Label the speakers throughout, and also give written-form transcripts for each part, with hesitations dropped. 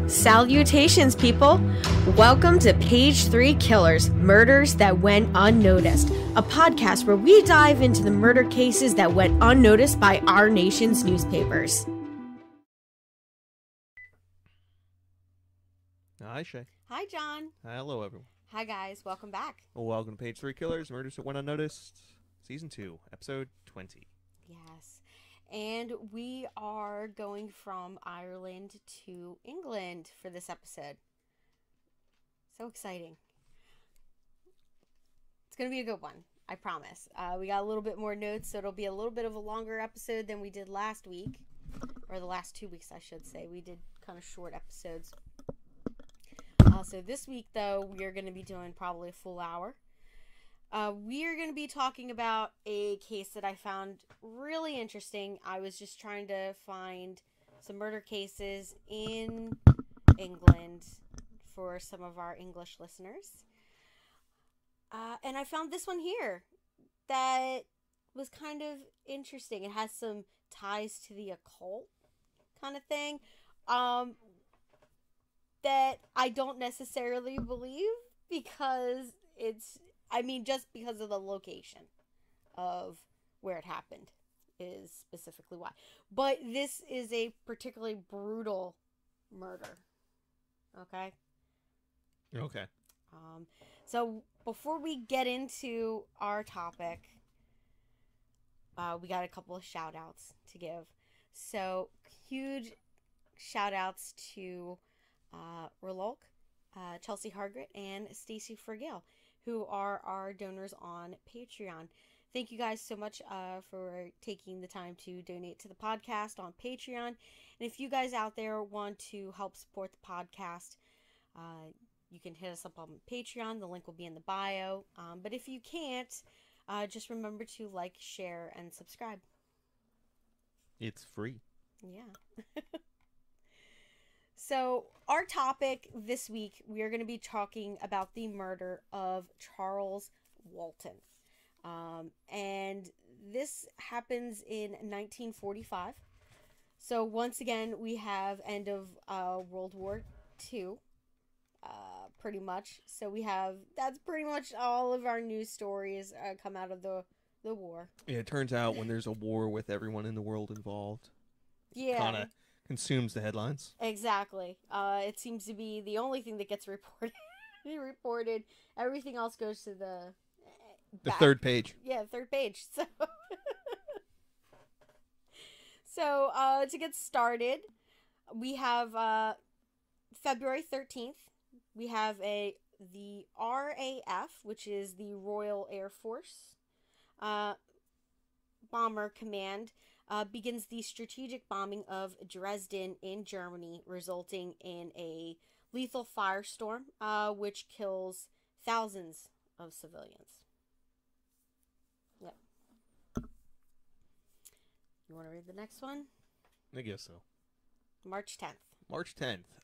Speaker 1: Salutations, people! Welcome to Page 3 Killers, Murders That Went Unnoticed, a podcast where we dive into the murder cases that went unnoticed by our nation's newspapers.
Speaker 2: Hi, Shay.
Speaker 1: Hi, John.
Speaker 2: Hello, everyone.
Speaker 1: Hi, guys. Welcome back.
Speaker 2: Welcome to Page 3 Killers, Murders That Went Unnoticed, Season 2, Episode 20.
Speaker 1: Yes. And we are going from Ireland to England for this episode. So exciting. It's going to be a good one, I promise. We got a little bit more notes, so it'll be a little bit of a longer episode than we did last week. Or the last 2 weeks, I should say. We did kind of short episodes. So this week, though, we are going to be doing probably a full hour. We are going to be talking about a case that I found really interesting. I was just trying to find some murder cases in England for some of our English listeners. And I found this one here that was kind of interesting. It has some ties to the occult kind of thing. That I don't necessarily believe because just because of the location of where it happened is specifically why. But this is a particularly brutal murder. Okay?
Speaker 2: Okay.
Speaker 1: So before we get into our topic, we got a couple of shout outs to give. So huge shout outs to Ralunk, Chelsea Hargrett, and Stacey Fragale, who are our donors on Patreon. Thank you guys so much for taking the time to donate to the podcast on Patreon. And if you guys out there want to help support the podcast, you can hit us up on Patreon. The link will be in the bio. But if you can't, just remember to like, share, and subscribe.
Speaker 2: It's free.
Speaker 1: Yeah. So, our topic this week, we are going to be talking about the murder of Charles Walton. And this happens in 1945. So, once again, we have end of World War II, pretty much. So, that's pretty much all of our news stories come out of the war.
Speaker 2: Yeah, it turns out when there's a war with everyone in the world involved,
Speaker 1: yeah,
Speaker 2: kind of consumes the headlines.
Speaker 1: Exactly. It seems to be the only thing that gets reported. Everything else goes to the
Speaker 2: third page.
Speaker 1: Yeah, third page. So, to get started, we have February 13th. We have the RAF, which is the Royal Air Force Bomber Command. Begins the strategic bombing of Dresden in Germany, resulting in a lethal firestorm, which kills thousands of civilians. Yep. You want to read the next one?
Speaker 2: I guess so.
Speaker 1: March 10th.
Speaker 2: March 10th.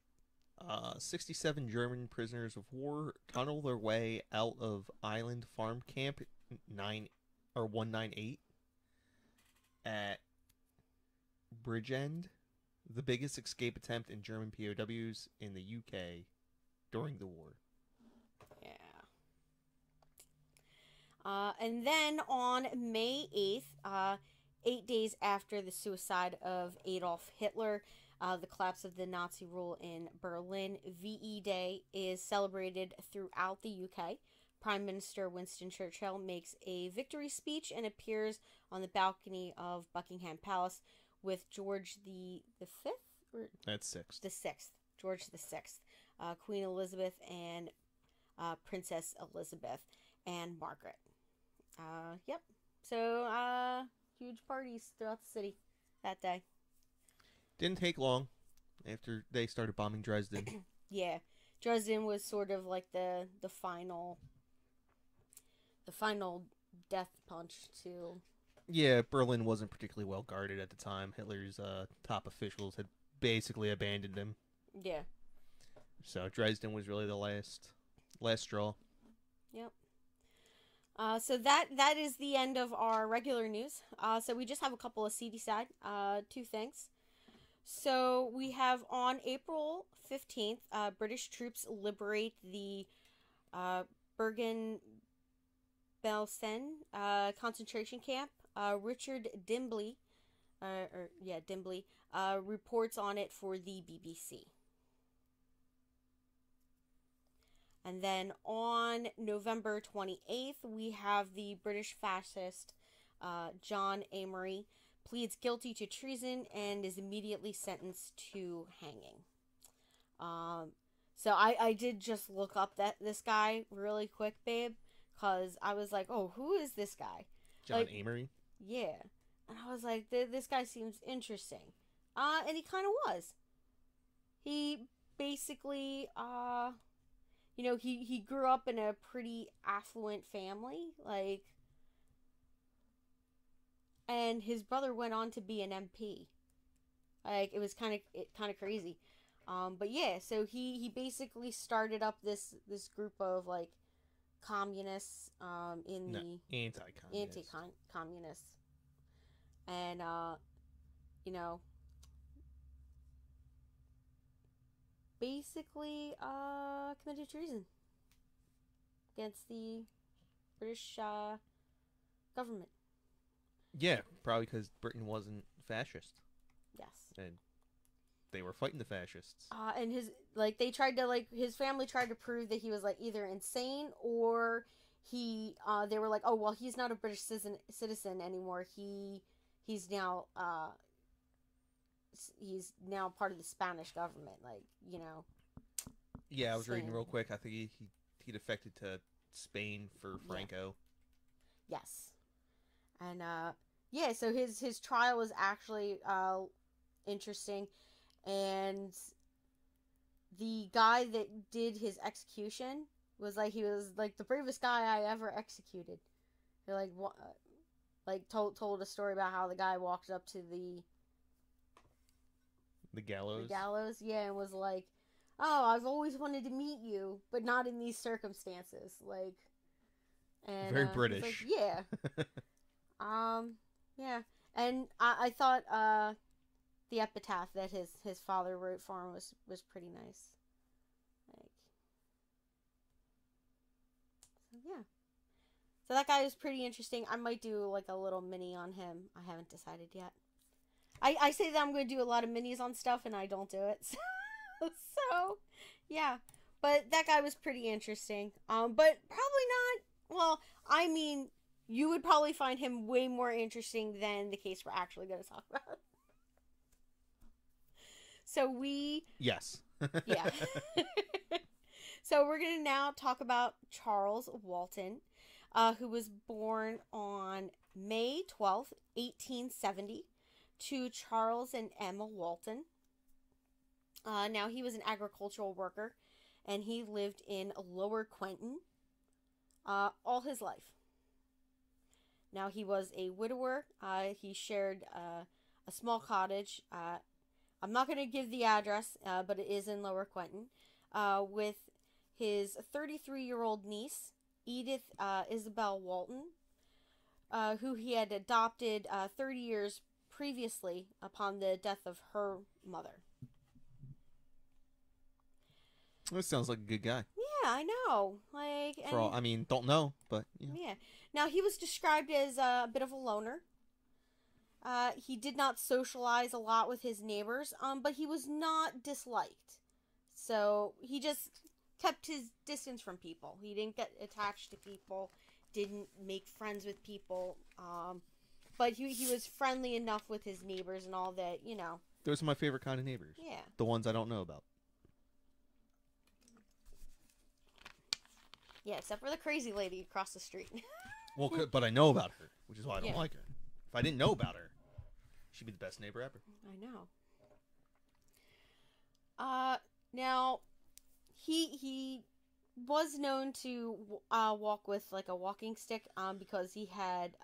Speaker 2: 67 German prisoners of war tunnel their way out of Island Farm Camp 198 at Bridgend, the biggest escape attempt in German POWs in the UK during the war.
Speaker 1: Yeah. And then on May 8th, 8 days after the suicide of Adolf Hitler, the collapse of the Nazi rule in Berlin, VE Day is celebrated throughout the UK. Prime Minister Winston Churchill makes a victory speech and appears on the balcony of Buckingham Palace with George the Fifth?
Speaker 2: That's sixth.
Speaker 1: The sixth. George the Sixth. Queen Elizabeth and Princess Elizabeth and Margaret. Yep. So, huge parties throughout the city that day.
Speaker 2: Didn't take long after they started bombing Dresden.
Speaker 1: Yeah. Dresden was sort of like the final death punch to...
Speaker 2: Yeah, Berlin wasn't particularly well guarded at the time. Hitler's top officials had basically abandoned him.
Speaker 1: Yeah.
Speaker 2: So Dresden was really the last straw.
Speaker 1: Yep. So that is the end of our regular news. So we just have a couple of seedy side, two things. So we have on April 15th, British troops liberate the Bergen-Belsen concentration camp. Richard Dimbley, reports on it for the BBC. And then on November 28th, we have the British fascist John Amory pleads guilty to treason and is immediately sentenced to hanging. So I did just look up this guy really quick, babe, because I was like, oh, who is this guy?
Speaker 2: John Amory?
Speaker 1: Yeah. And I was like, this guy seems interesting. And he kind of was. He basically, he grew up in a pretty affluent family, like, and his brother went on to be an MP. Like, it was kind of crazy. But yeah, so he basically started up this group of, like, communists, anti-communists. And, basically, committed treason against the British, government.
Speaker 2: Yeah, probably because Britain wasn't fascist.
Speaker 1: Yes.
Speaker 2: And they were fighting the fascists.
Speaker 1: And his family tried to prove that he was, like, either insane or they were like, oh, well, he's not a British citizen anymore. He's now part of the Spanish government, like,
Speaker 2: Yeah, I was reading real quick. I think he defected to Spain for Franco.
Speaker 1: Yeah. Yes. And, so his trial was actually, interesting, and the guy that did his execution was the bravest guy I ever executed. They're told a story about how the guy walked up to the
Speaker 2: gallows.
Speaker 1: The gallows, yeah, and was like, oh, I've always wanted to meet you, but not in these circumstances. Like, and
Speaker 2: very British.
Speaker 1: Yeah. Yeah. And I thought the epitaph that his father wrote for him was pretty nice. Like, so yeah. So that guy is pretty interesting. I might do like a little mini on him. I haven't decided yet. I say that I'm going to do a lot of minis on stuff and I don't do it. So yeah. But that guy was pretty interesting. But probably not. Well, I mean, you would probably find him way more interesting than the case we're actually going to talk about. So
Speaker 2: Yes.
Speaker 1: Yeah. So we're going to now talk about Charles Walton, who was born on May 12th, 1870, to Charles and Emma Walton. Now, he was an agricultural worker, and he lived in Lower Quinton all his life. Now, he was a widower. He shared a small cottage. I'm not going to give the address, but it is in Lower Quinton, with his 33-year-old niece, Edith Isabel Walton, who he had adopted 30 years previously upon the death of her mother.
Speaker 2: This sounds like a good guy.
Speaker 1: Yeah, I know. Like,
Speaker 2: for all, don't know, but
Speaker 1: yeah. Now, he was described as a bit of a loner. He did not socialize a lot with his neighbors, but he was not disliked. So he just kept his distance from people. He didn't get attached to people, didn't make friends with people, but he was friendly enough with his neighbors and all that,
Speaker 2: Those are my favorite kind of neighbors.
Speaker 1: Yeah.
Speaker 2: The ones I don't know about.
Speaker 1: Yeah, except for the crazy lady across the street.
Speaker 2: Well, but I know about her, which is why I don't like her. If I didn't know about her, she'd be the best neighbor ever.
Speaker 1: I know. Now, he was known to walk with like a walking stick because he had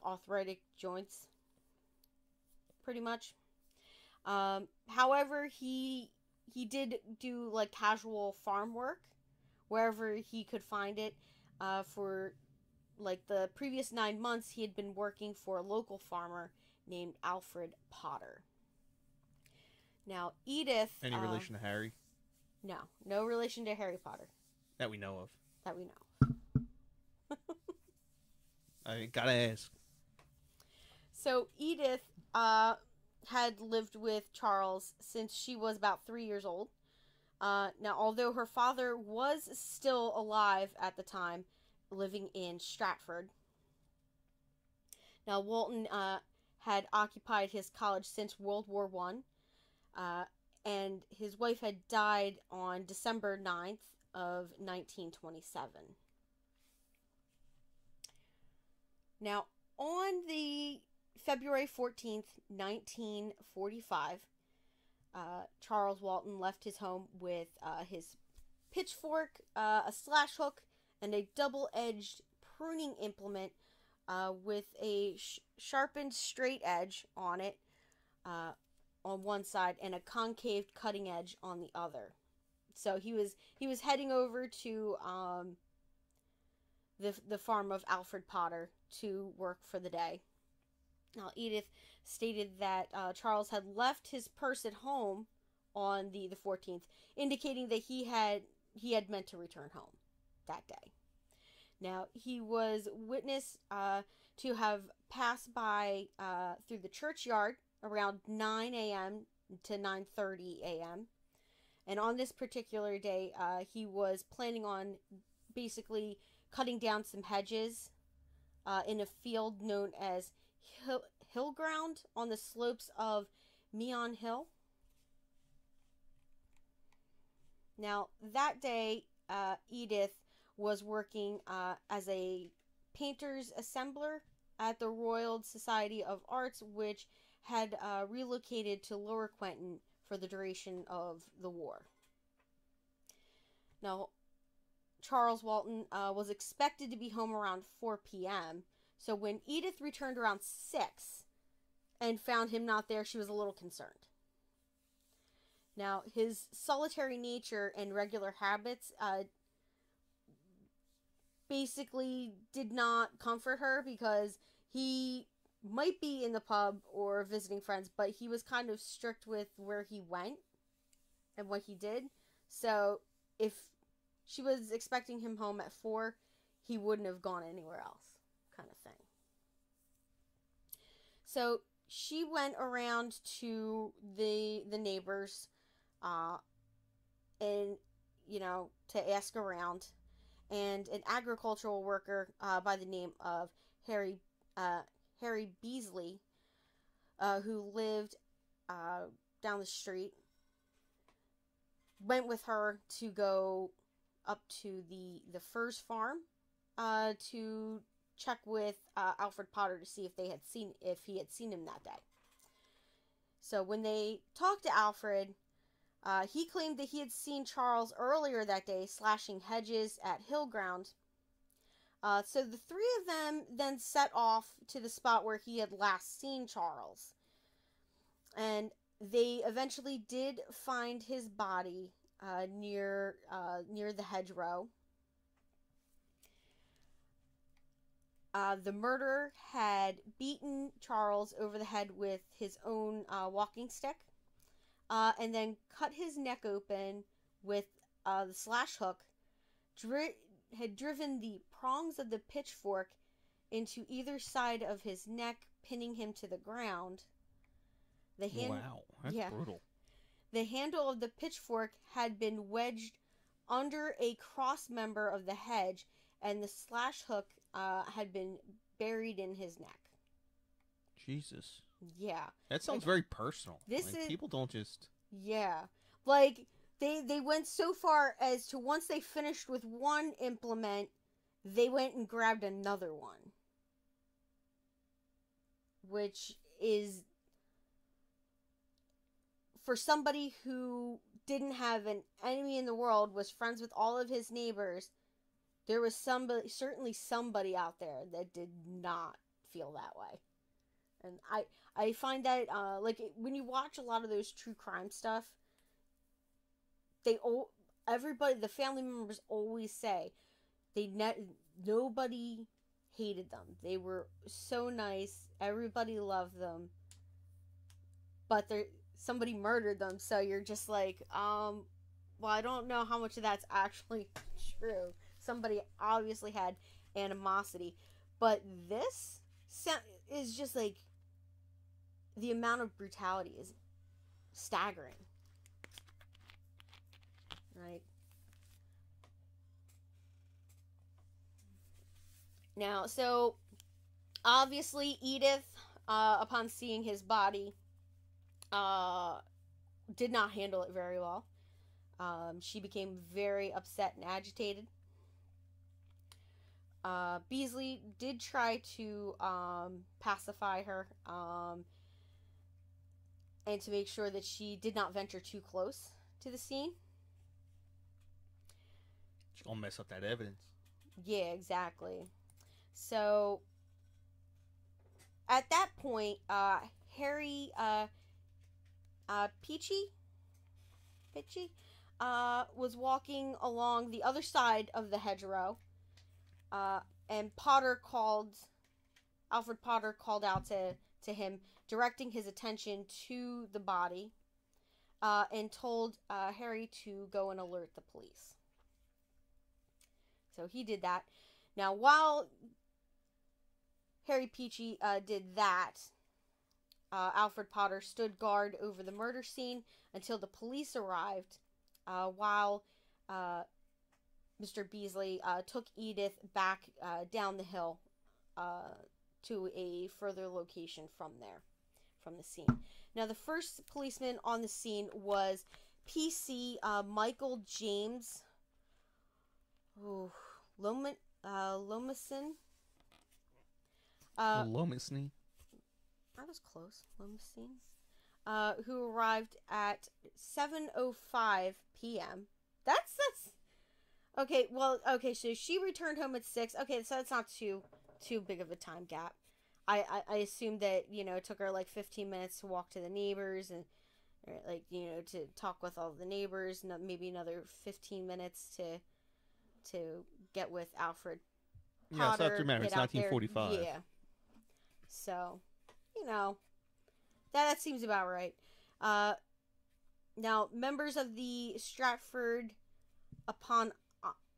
Speaker 1: arthritic joints, pretty much. However, he did do like casual farm work wherever he could find it. For like the previous 9 months, he had been working for a local farmer named Alfred Potter. Now, Edith...
Speaker 2: Any relation to Harry?
Speaker 1: No. No relation to Harry Potter.
Speaker 2: That we know of.
Speaker 1: That we know.
Speaker 2: I gotta ask.
Speaker 1: So, Edith had lived with Charles since she was about 3 years old. Now, although her father was still alive at the time, living in Stratford. Now, Walton had occupied his college since World War I, and his wife had died on December 9th of 1927. Now, on the February 14th, 1945, Charles Walton left his home with his pitchfork, a slash hook, and a double-edged pruning implement with a sharpened straight edge on it on one side and a concave cutting edge on the other. So he was heading over to the farm of Alfred Potter to work for the day. Now, Edith stated that Charles had left his purse at home on the 14th, indicating that he had meant to return home that day. Now, he was witnessed to have passed by through the churchyard around 9 a.m. to 9:30 a.m. And on this particular day, he was planning on basically cutting down some hedges in a field known as Hill Ground on the slopes of Meon Hill. Now, that day, Edith was working as a painter's assembler at the Royal Society of Arts, which had relocated to Lower Quinton for the duration of the war. Now, Charles Walton was expected to be home around 4 p.m., so when Edith returned around 6 and found him not there, she was a little concerned. Now, his solitary nature and regular habits basically did not comfort her, because he might be in the pub or visiting friends, but he was kind of strict with where he went and what he did. So if she was expecting him home at 4, he wouldn't have gone anywhere else, kind of thing. So she went around to the neighbors and, to ask around. And an agricultural worker by the name of Harry Beasley, who lived down the street, went with her to go up to the Furs farm to check with Alfred Potter to see if he had seen him that day. So when they talked to Alfred, he claimed that he had seen Charles earlier that day slashing hedges at Hillground. So the three of them then set off to the spot where he had last seen Charles. And they eventually did find his body near the hedgerow. The murderer had beaten Charles over the head with his own walking stick. And then cut his neck open with the slash hook, had driven the prongs of the pitchfork into either side of his neck, pinning him to the ground.
Speaker 2: Wow, that's brutal.
Speaker 1: The handle of the pitchfork had been wedged under a cross member of the hedge, and the slash hook had been buried in his neck.
Speaker 2: Jesus.
Speaker 1: Yeah.
Speaker 2: That sounds very personal. People don't just...
Speaker 1: Yeah. They went so far as to, once they finished with one implement, they went and grabbed another one. Which is... For somebody who didn't have an enemy in the world, was friends with all of his neighbors, there was certainly somebody out there that did not feel that way. And I find that, when you watch a lot of those true crime stuff, the family members always say, nobody hated them. They were so nice. Everybody loved them. But somebody murdered them. So you're just like, well, I don't know how much of that's actually true. Somebody obviously had animosity. But this is just like, the amount of brutality is staggering. Right? Now, so obviously Edith, upon seeing his body, did not handle it very well. She became very upset and agitated. Beasley did try to pacify her, and to make sure that she did not venture too close to the scene.
Speaker 2: She's gonna mess up that evidence.
Speaker 1: Yeah, exactly. So, at that point, Harry, Peachy, was walking along the other side of the hedgerow, and Alfred Potter called out to him, directing his attention to the body, and told Harry to go and alert the police. So he did that. Now, while Harry Peachy did that, Alfred Potter stood guard over the murder scene until the police arrived, while Mr. Beasley took Edith back down the hill to a further location from the scene. Now, the first policeman on the scene was PC Michael James Lomason.
Speaker 2: Lomisny.
Speaker 1: I was close. Lomason. Who arrived at 7:05 p.m. That's okay. Well, okay. So she returned home at 6. Okay, so that's not too big of a time gap. I assumed that, it took her like 15 minutes to walk to the neighbors and, like, to talk with all the neighbors, and maybe another 15 minutes to get with Alfred Potter.
Speaker 2: Yeah, so I have to remember, it's 1945.
Speaker 1: Yeah. So, that seems about right. Now, members of the Stratford upon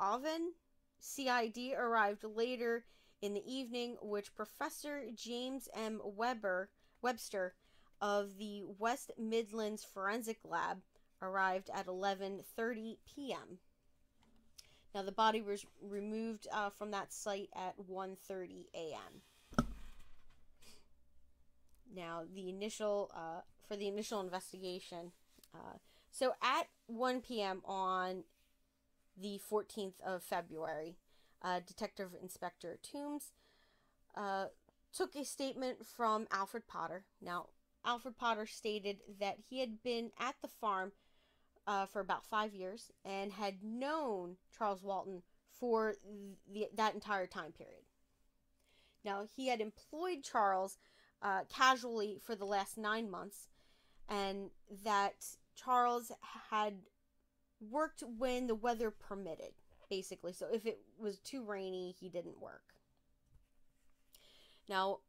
Speaker 1: Avon CID arrived later in the evening, which Professor James M. Webster of the West Midlands Forensic Lab arrived at 11:30 p.m. Now, the body was removed from that site at 1:30 a.m. Now, for the initial investigation, so at 1 p.m. on the 14th of February, Detective Inspector Toombs took a statement from Alfred Potter. Now, Alfred Potter stated that he had been at the farm for about 5 years and had known Charles Walton for that entire time period. Now, he had employed Charles casually for the last 9 months, and that Charles had worked when the weather permitted, basically. So if it was too rainy, he didn't work. Now,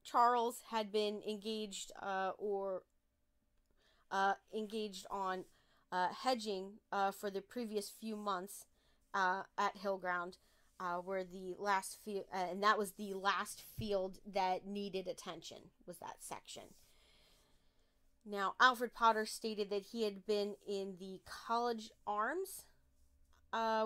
Speaker 1: Charles had been engaged engaged on hedging for the previous few months at Hillground, where the last field, and that was the last field that needed attention, was that section. Now, Alfred Potter stated that he had been in the College Arms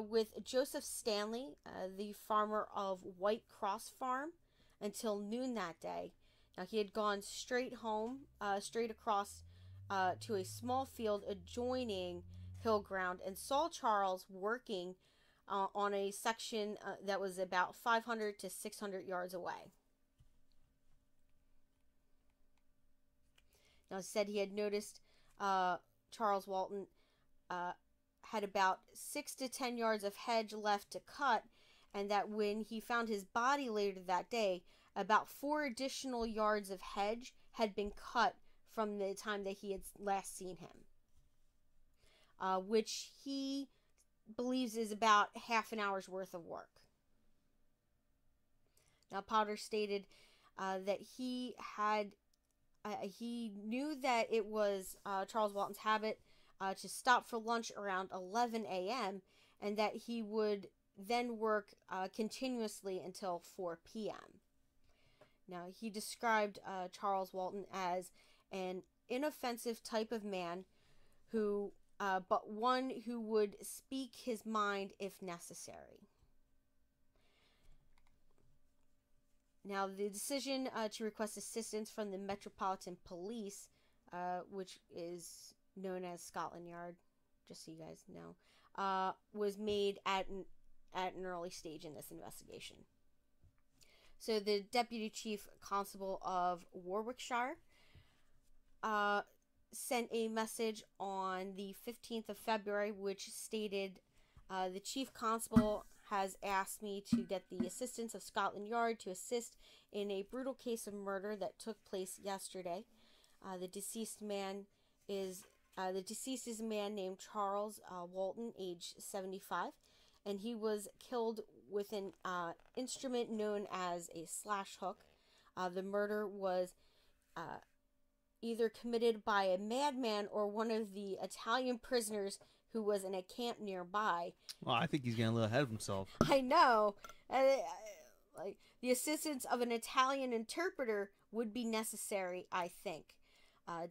Speaker 1: with Joseph Stanley, the farmer of White Cross Farm, until noon that day. Now, he had gone straight across to a small field adjoining Hillground, and saw Charles working on a section that was about 500 to 600 yards away. Now, he said he had noticed Charles Walton had about 6 to 10 yards of hedge left to cut, and that when he found his body later that day, about 4 additional yards of hedge had been cut from the time that he had last seen him, which he believes is about half an hour's worth of work. Now, Potter stated that he had he knew that it was Charles Walton's habit to stop for lunch around 11 a.m. and that he would then work continuously until 4 p.m. Now, he described Charles Walton as an inoffensive type of man who, but one who would speak his mind if necessary. Now, the decision to request assistance from the Metropolitan Police, which is known as Scotland Yard, just so you guys know, was made at an early stage in this investigation. So the Deputy Chief Constable of Warwickshire sent a message on the 15th of February, which stated, the Chief Constable has asked me to get the assistance of Scotland Yard to assist in a brutal case of murder that took place yesterday. The deceased is a man named Charles Walton, age 75, and he was killed with an instrument known as a slash hook. The murder was either committed by a madman or one of the Italian prisoners who was in a camp nearby.
Speaker 2: Well, I think he's getting a little ahead of himself.
Speaker 1: I know. Like, the assistance of an Italian interpreter would be necessary, I think.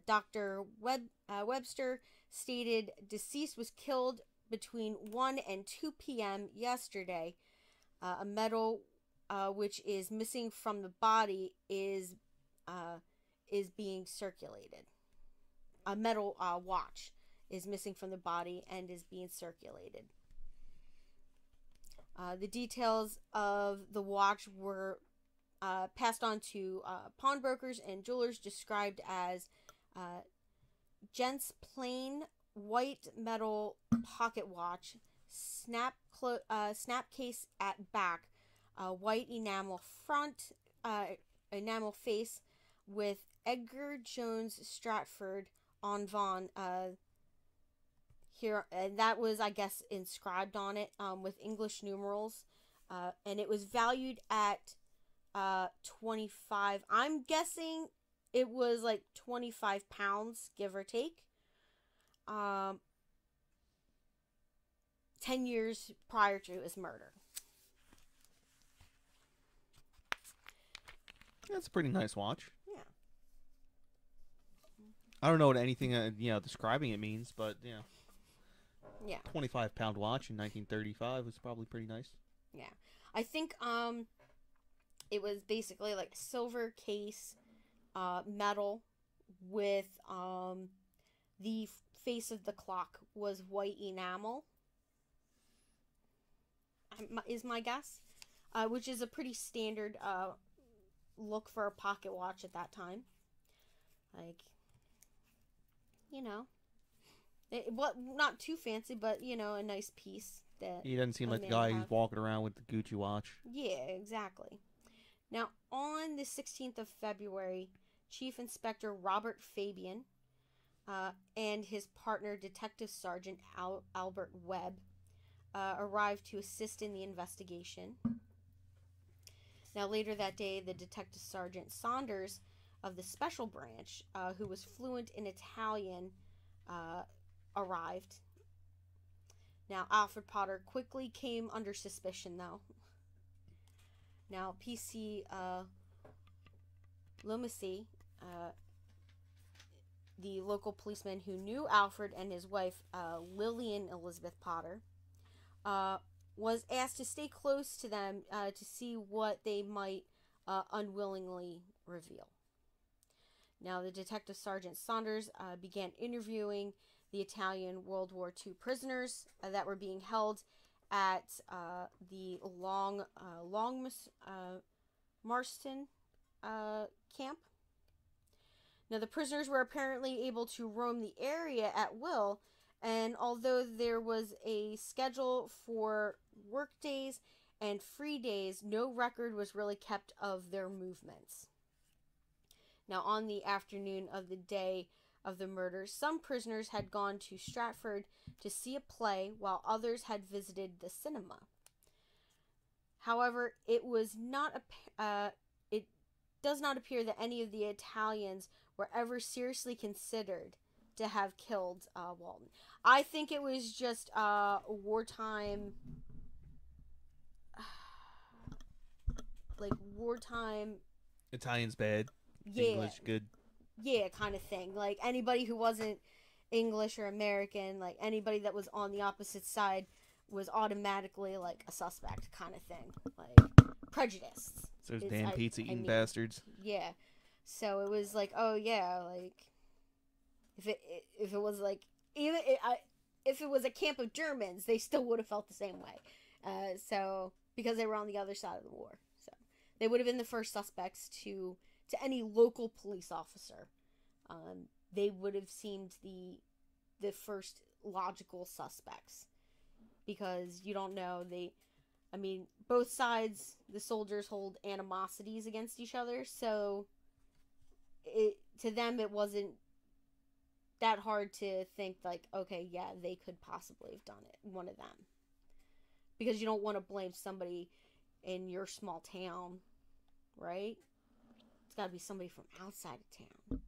Speaker 1: Dr. Webster stated deceased was killed between 1 and 2 p.m. yesterday. A medal which is missing from the body is being circulated. A metal watch is missing from the body and is being circulated. The details of the watch were passed on to pawnbrokers and jewelers, described as gents plain white metal pocket watch, snap case at back, white enamel front, enamel face with Edgar Jones Stratford on Vaughan here, and that was, I guess, inscribed on it with English numerals, and it was valued at 25. I'm guessing it was like 25 pounds, give or take. 10 years prior to his murder.
Speaker 2: That's a pretty nice watch.
Speaker 1: Yeah.
Speaker 2: I don't know what anything describing it means, but yeah. 25-pound watch in 1935 was probably pretty nice.
Speaker 1: Yeah. I think it was basically like silver case, metal with the face of the clock was white enamel. Is my guess, which is a pretty standard look for a pocket watch at that time. Like, not too fancy, but a nice piece that
Speaker 2: he doesn't seem like the guy who's walking around with the Gucci watch.
Speaker 1: Yeah, exactly. Now, on the 16th of February, Chief Inspector Robert Fabian and his partner, Detective Sergeant Albert Webb, arrived to assist in the investigation. Now, later that day, the Detective Sergeant Saunders of the Special Branch, who was fluent in Italian, arrived. Now, Alfred Potter quickly came under suspicion, though. Now, PC Lomacy, the local policeman who knew Alfred and his wife, Lillian Elizabeth Potter, was asked to stay close to them to see what they might unwillingly reveal. Now, the Detective Sergeant Saunders began interviewing the Italian World War II prisoners that were being held at the Marston camp. Now, the prisoners were apparently able to roam the area at will, and although there was a schedule for work days and free days, no record was really kept of their movements. Now, on the afternoon of the day of the murder, some prisoners had gone to Stratford to see a play, while others had visited the cinema. However, it does not appear that any of the Italians were ever seriously considered to have killed Walton. I think it was just wartime, like wartime.
Speaker 2: Italian's bad.
Speaker 1: Yeah.
Speaker 2: English good.
Speaker 1: Yeah, kind of thing. Like anybody who wasn't English or American, like anybody that was on the opposite side was automatically like a suspect kind of thing. Like prejudiced.
Speaker 2: Those damn pizza eating bastards.
Speaker 1: Yeah. So it was like, oh yeah, like if it was like if it was a camp of Germans, they still would have felt the same way. So because they were on the other side of the war, so they would have been the first suspects to any local police officer. They would have seemed the first logical suspects, because you don't know, both sides, the soldiers hold animosities against each other, so to them it wasn't that hard to think like, okay, yeah, they could possibly have done it, one of them, because you don't want to blame somebody in your small town, right? It's got to be somebody from outside of town.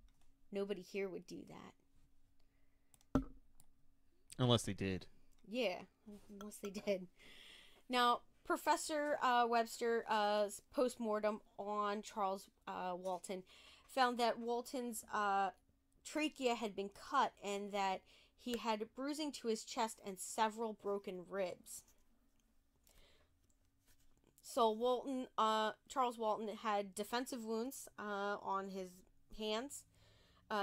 Speaker 1: Nobody here would do that.
Speaker 2: Unless they did.
Speaker 1: Yeah, unless they did. Now, Professor Webster's postmortem on Charles Walton found that Walton's trachea had been cut and that he had bruising to his chest and several broken ribs. So Charles Walton had defensive wounds on his hands.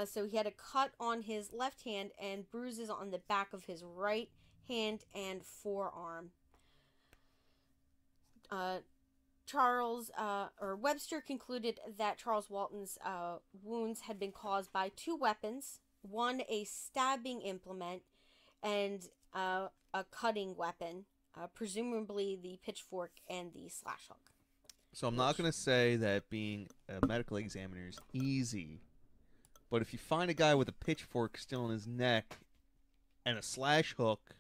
Speaker 1: So he had a cut on his left hand and bruises on the back of his right hand and forearm. Webster concluded that Charles Walton's wounds had been caused by two weapons, one a stabbing implement and a cutting weapon, presumably the pitchfork and the slash hook.
Speaker 2: So I'm not going to say that being a medical examiner is easy, but if you find a guy with a pitchfork still in his neck and a slash hook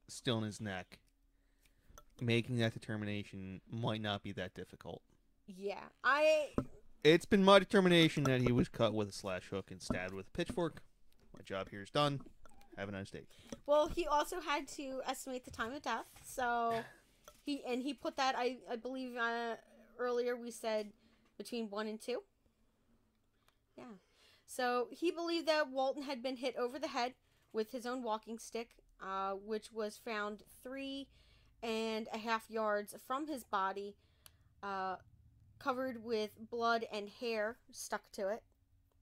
Speaker 2: still in his neck, making that determination might not be that difficult.
Speaker 1: Yeah,
Speaker 2: It's been my determination that he was cut with a slash hook and stabbed with a pitchfork. My job here is done. Have a nice day.
Speaker 1: Well, he also had to estimate the time of death, so he put that, I believe earlier we said between 1 and 2. Yeah. So he believed that Walton had been hit over the head with his own walking stick, which was found 3.5 yards from his body, covered with blood and hair stuck to it.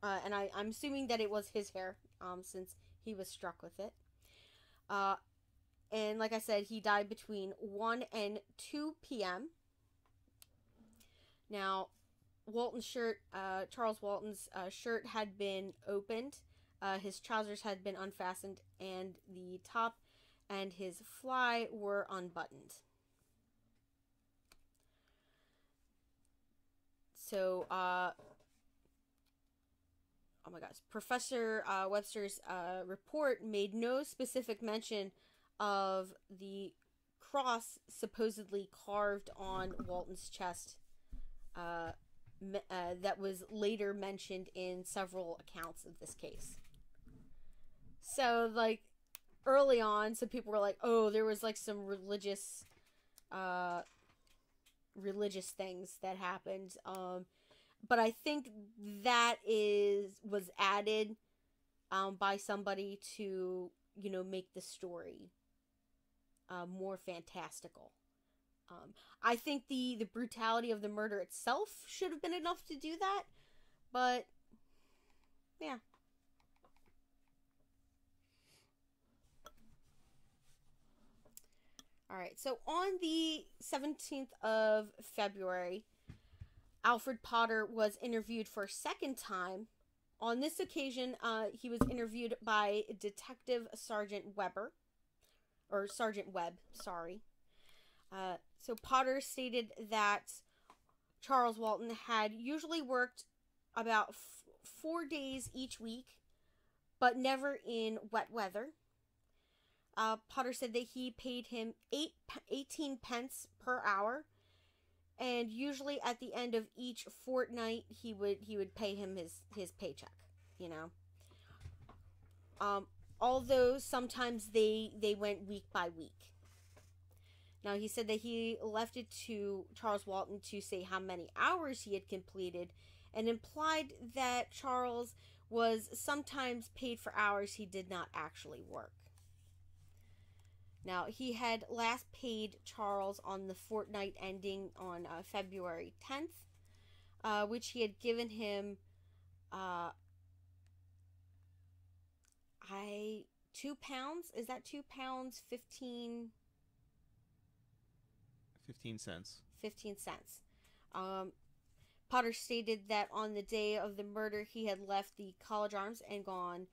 Speaker 1: And I'm assuming that it was his hair, since he was struck with it. And like I said, he died between 1 and 2 p.m. Now, Charles Walton's shirt had been opened, his trousers had been unfastened, and the top and his fly were unbuttoned. So, oh my gosh, Professor Webster's report made no specific mention of the cross supposedly carved on Walton's chest, that was later mentioned in several accounts of this case. So, like, early on, some people were like, oh, there was, like, some religious things that happened. But I think that was added by somebody to, make the story more fantastical. I think the brutality of the murder itself should have been enough to do that, but yeah. Alright, so on the 17th of February, Alfred Potter was interviewed for a second time. On this occasion, he was interviewed by Detective Sergeant Webb, sorry. So Potter stated that Charles Walton had usually worked about 4 days each week, but never in wet weather. Potter said that he paid him 18 pence per hour, and usually at the end of each fortnight he would pay him his paycheck. you know. Although sometimes they went week by week. Now, he said that he left it to Charles Walton to say how many hours he had completed, and implied that Charles was sometimes paid for hours he did not actually work. Now, he had last paid Charles on the fortnight ending on February 10th, which he had given him 2 pounds. Is that 2 pounds 15
Speaker 2: cents?
Speaker 1: 15 cents. Potter stated that on the day of the murder, he had left the College Arms and gone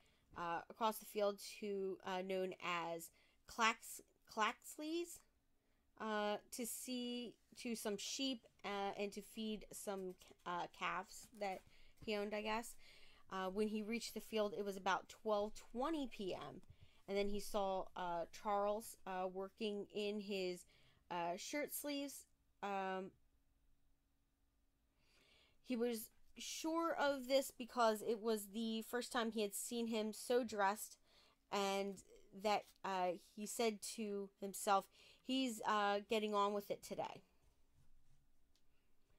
Speaker 1: across the field to known as Claxley's to see to some sheep and to feed some calves that he owned, I guess. When he reached the field, it was about 12:20 p.m. And then he saw Charles working in his shirt sleeves. He was sure of this because it was the first time he had seen him so dressed, and that he said to himself, he's getting on with it today.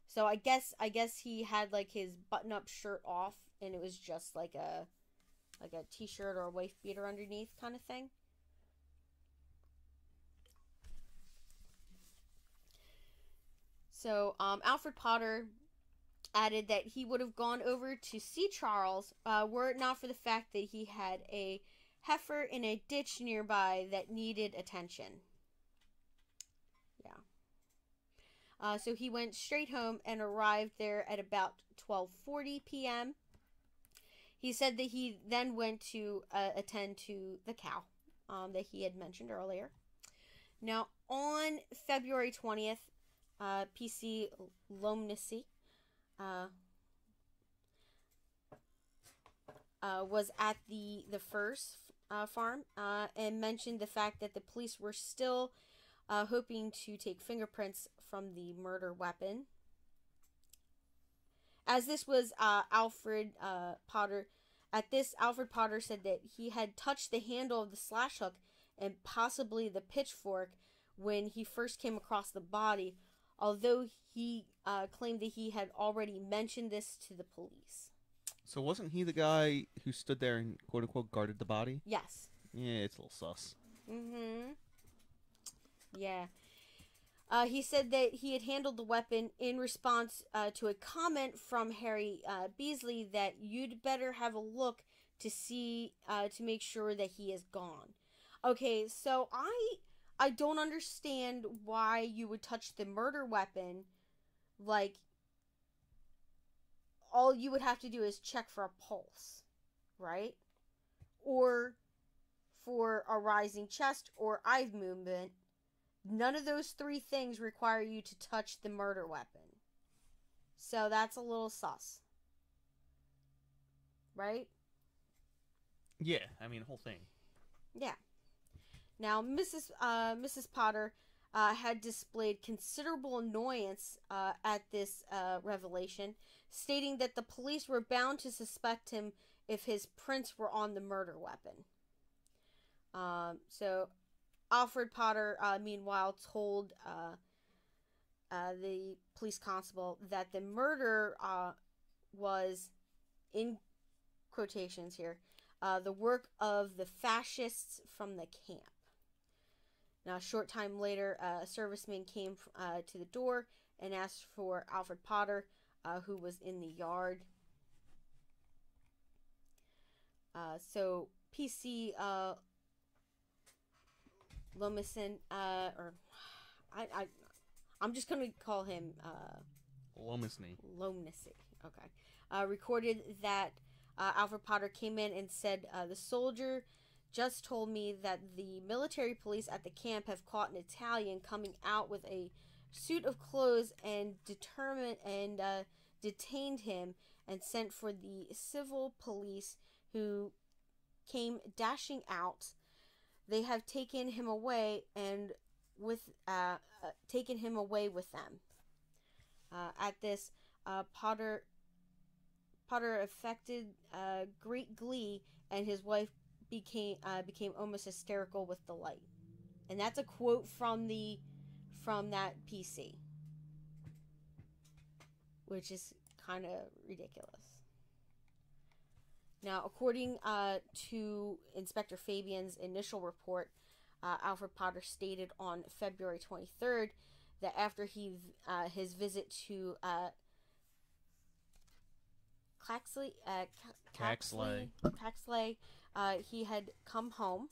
Speaker 1: So I guess he had like his button-up shirt off, and it was just like a t-shirt or a wife beater underneath kind of thing. So Alfred Potter added that he would have gone over to see Charles were it not for the fact that he had a heifer in a ditch nearby that needed attention. Yeah. So he went straight home and arrived there at about 12:40 p.m. He said that he then went to attend to the cow that he had mentioned earlier. Now, on February 20th, P.C. Lomnesey was at the first farm and mentioned the fact that the police were still hoping to take fingerprints from the murder weapon. As this was Alfred Potter, at this Alfred Potter said that he had touched the handle of the slash hook and possibly the pitchfork when he first came across the body, although he claimed that he had already mentioned this to the police.
Speaker 2: So wasn't he the guy who stood there and quote-unquote guarded the body?
Speaker 1: Yes.
Speaker 2: Yeah, it's a little sus.
Speaker 1: Mm-hmm. Yeah. He said that he had handled the weapon in response to a comment from Harry Beasley that you'd better have a look to see to make sure that he is gone. Okay, so I don't understand why you would touch the murder weapon. Like, all you would have to do is check for a pulse, right? Or for a rising chest or eye movement. None of those three things require you to touch the murder weapon. So that's a little sus. Right?
Speaker 2: Yeah, I mean, the whole thing.
Speaker 1: Yeah. Now, Mrs. Potter had displayed considerable annoyance at this revelation, stating that the police were bound to suspect him if his prints were on the murder weapon. So Alfred Potter, meanwhile, told the police constable that the murder was, in quotations here, the work of the fascists from the camp. Now, a short time later, a serviceman came to the door and asked for Alfred Potter, who was in the yard. So P.C. Lomesey, or I'm just going to call him
Speaker 2: Lomesey.
Speaker 1: Okay. Recorded that Alfred Potter came in and said, the soldier just told me that the military police at the camp have caught an Italian coming out with a suit of clothes and detained him and sent for the civil police who came dashing out. They have taken him away and taken him away with them. At this, Potter Potter affected great glee, and his wife became almost hysterical with delight. And that's a quote from that PC, which is kind of ridiculous. Now, according to Inspector Fabian's initial report, Alfred Potter stated on February 23rd that after his visit to Caxley, he had come home.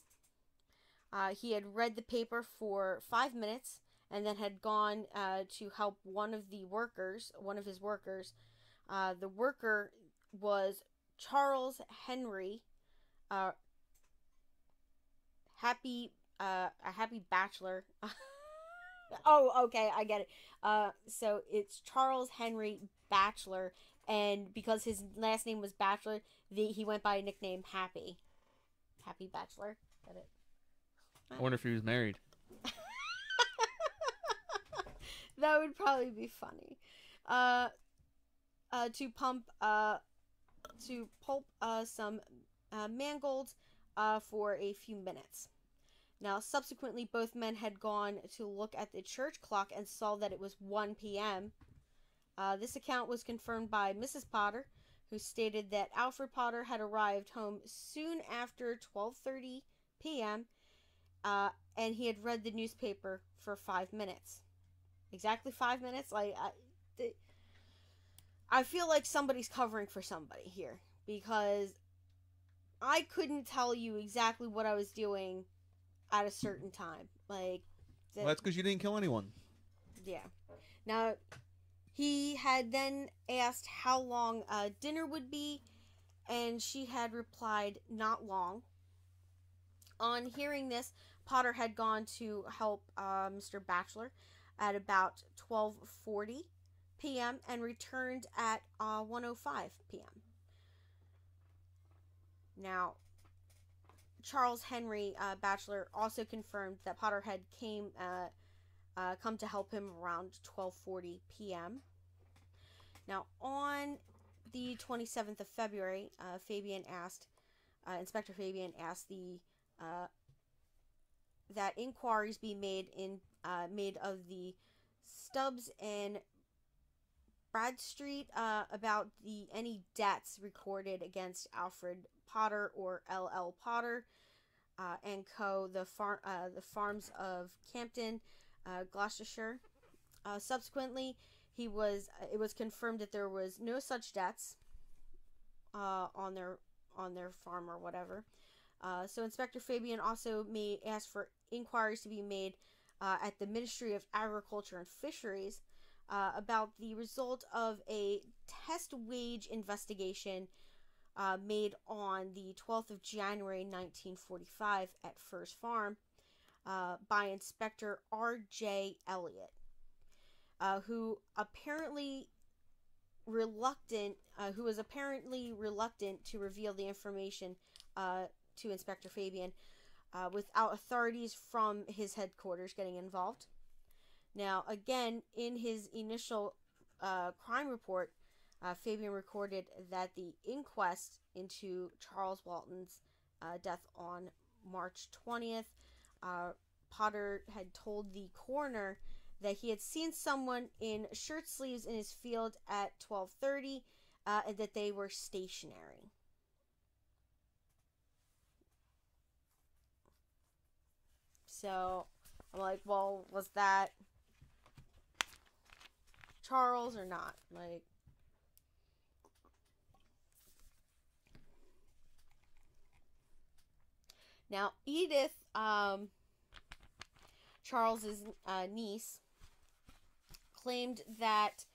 Speaker 1: He had read the paper for 5 minutes and then had gone to help one of his workers. The worker was Charles Henry, a happy bachelor. Oh, okay, I get it. So it's Charles Henry Bachelor, and because his last name was Bachelor, he went by a nickname Happy Bachelor. Get it?
Speaker 2: I wonder if he was married.
Speaker 1: That would probably be funny. To pulp some mangolds for a few minutes. Now, subsequently, both men had gone to look at the church clock and saw that it was 1 p.m. This account was confirmed by Mrs. Potter, who stated that Alfred Potter had arrived home soon after 12:30 p.m. And he had read the newspaper for 5 minutes. Exactly 5 minutes? I feel like somebody's covering for somebody here, because I couldn't tell you exactly what I was doing at a certain time. Well,
Speaker 2: that's because you didn't kill anyone.
Speaker 1: Yeah. Now, he had then asked how long dinner would be, and she had replied, not long. On hearing this, Potter had gone to help Mr. Bachelor at about 12:40 p.m. and returned at 1:05 p.m. Now, Charles Henry Bachelor also confirmed that Potter had come to help him around 12:40 p.m. Now, on the 27th of February, Inspector Fabian asked that inquiries be made of the Stubbs and Bradstreet about any debts recorded against Alfred Potter or L.L. Potter and Co., the farms of Campden, Gloucestershire. Subsequently, it was confirmed that there was no such debts on their farm or whatever. So Inspector Fabian also asked for inquiries to be made at the Ministry of Agriculture and Fisheries about the result of a test wage investigation made on the 12th of January 1945 at Furze Farm by Inspector R.J. Elliott, who was apparently reluctant to reveal the information to Inspector Fabian without authorities from his headquarters getting involved. Now, again, in his initial crime report, Fabian recorded that the inquest into Charles Walton's death on March 20th, Potter had told the coroner that he had seen someone in shirt sleeves in his field at 12:30 and that they were stationary. So, I'm like, well, was that Charles or not? Now, Edith, Charles's niece, claimed that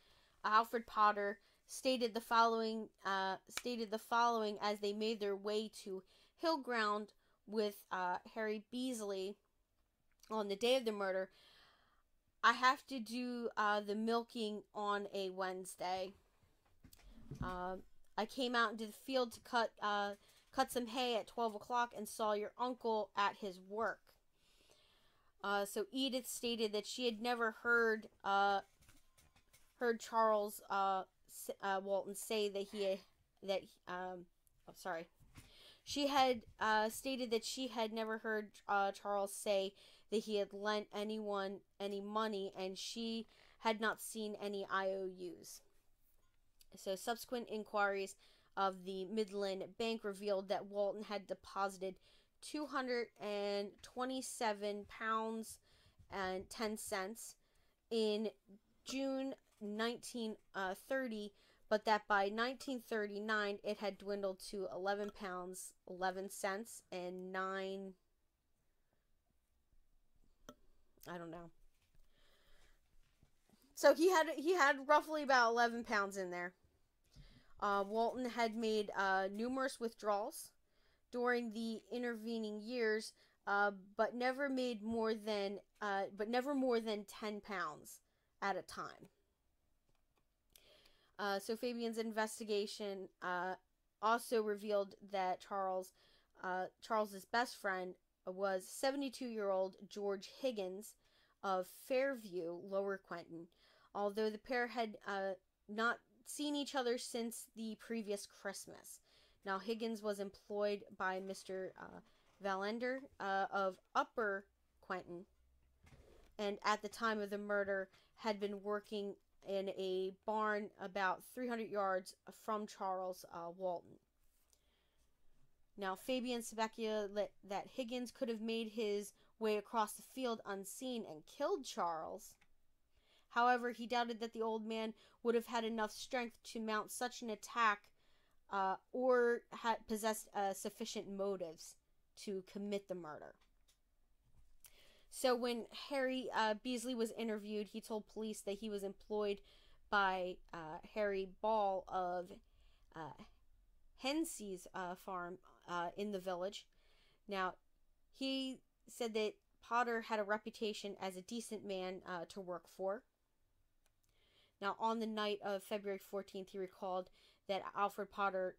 Speaker 1: Alfred Potter stated the following as they made their way to Hillground with Harry Beasley on the day of the murder. I have to do the milking on a Wednesday. I came out into the field to cut some hay at 12 o'clock and saw your uncle at his work. So Edith stated that she had never heard Charles Walton say that he that she had stated that she had never heard Charles say that he had lent anyone any money, and she had not seen any IOUs. So subsequent inquiries of the Midland Bank revealed that Walton had deposited £227 and 10 cents in June 1930, but that by 1939 it had dwindled to £11 11 cents and 9, I don't know. So he had roughly about 11 pounds in there. Walton had made numerous withdrawals during the intervening years, but never more than 10 pounds at a time. So Fabian's investigation also revealed that Charles's best friend was 72-year-old George Higgins of Fairview, Lower Quinton, although the pair had not seen each other since the previous Christmas. Now, Higgins was employed by Mr. Valender of Upper Quinton, and at the time of the murder had been working in a barn about 300 yards from Charles Walton. Now, Fabian speculated that Higgins could have made his way across the field unseen and killed Charles. However, he doubted that the old man would have had enough strength to mount such an attack or had possessed sufficient motives to commit the murder. So when Harry Beasley was interviewed, he told police that he was employed by Harry Ball of Hensey's farm in the village. Now, he said that Potter had a reputation as a decent man to work for. Now, on the night of February 14th, he recalled Alfred Potter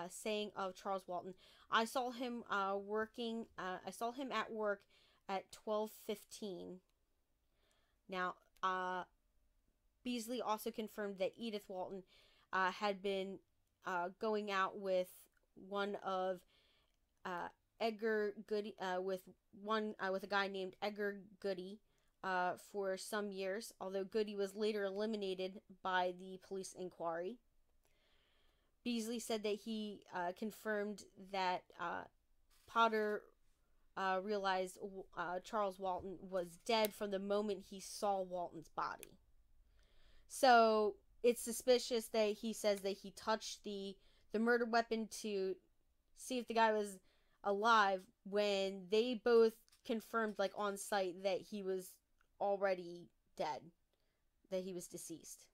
Speaker 1: saying of Charles Walton, "I saw him working. I saw him at work at 12:15." Now, Beasley also confirmed that Edith Walton had been going out with one of Edgar Goody, with a guy named Edgar Goody, for some years, although Goody was later eliminated by the police inquiry. Beasley said that he confirmed that Potter realized Charles Walton was dead from the moment he saw Walton's body. So it's suspicious that he says that he touched the murder weapon to see if the guy was alive, when they both confirmed, like, on site, that he was already dead, that he was deceased.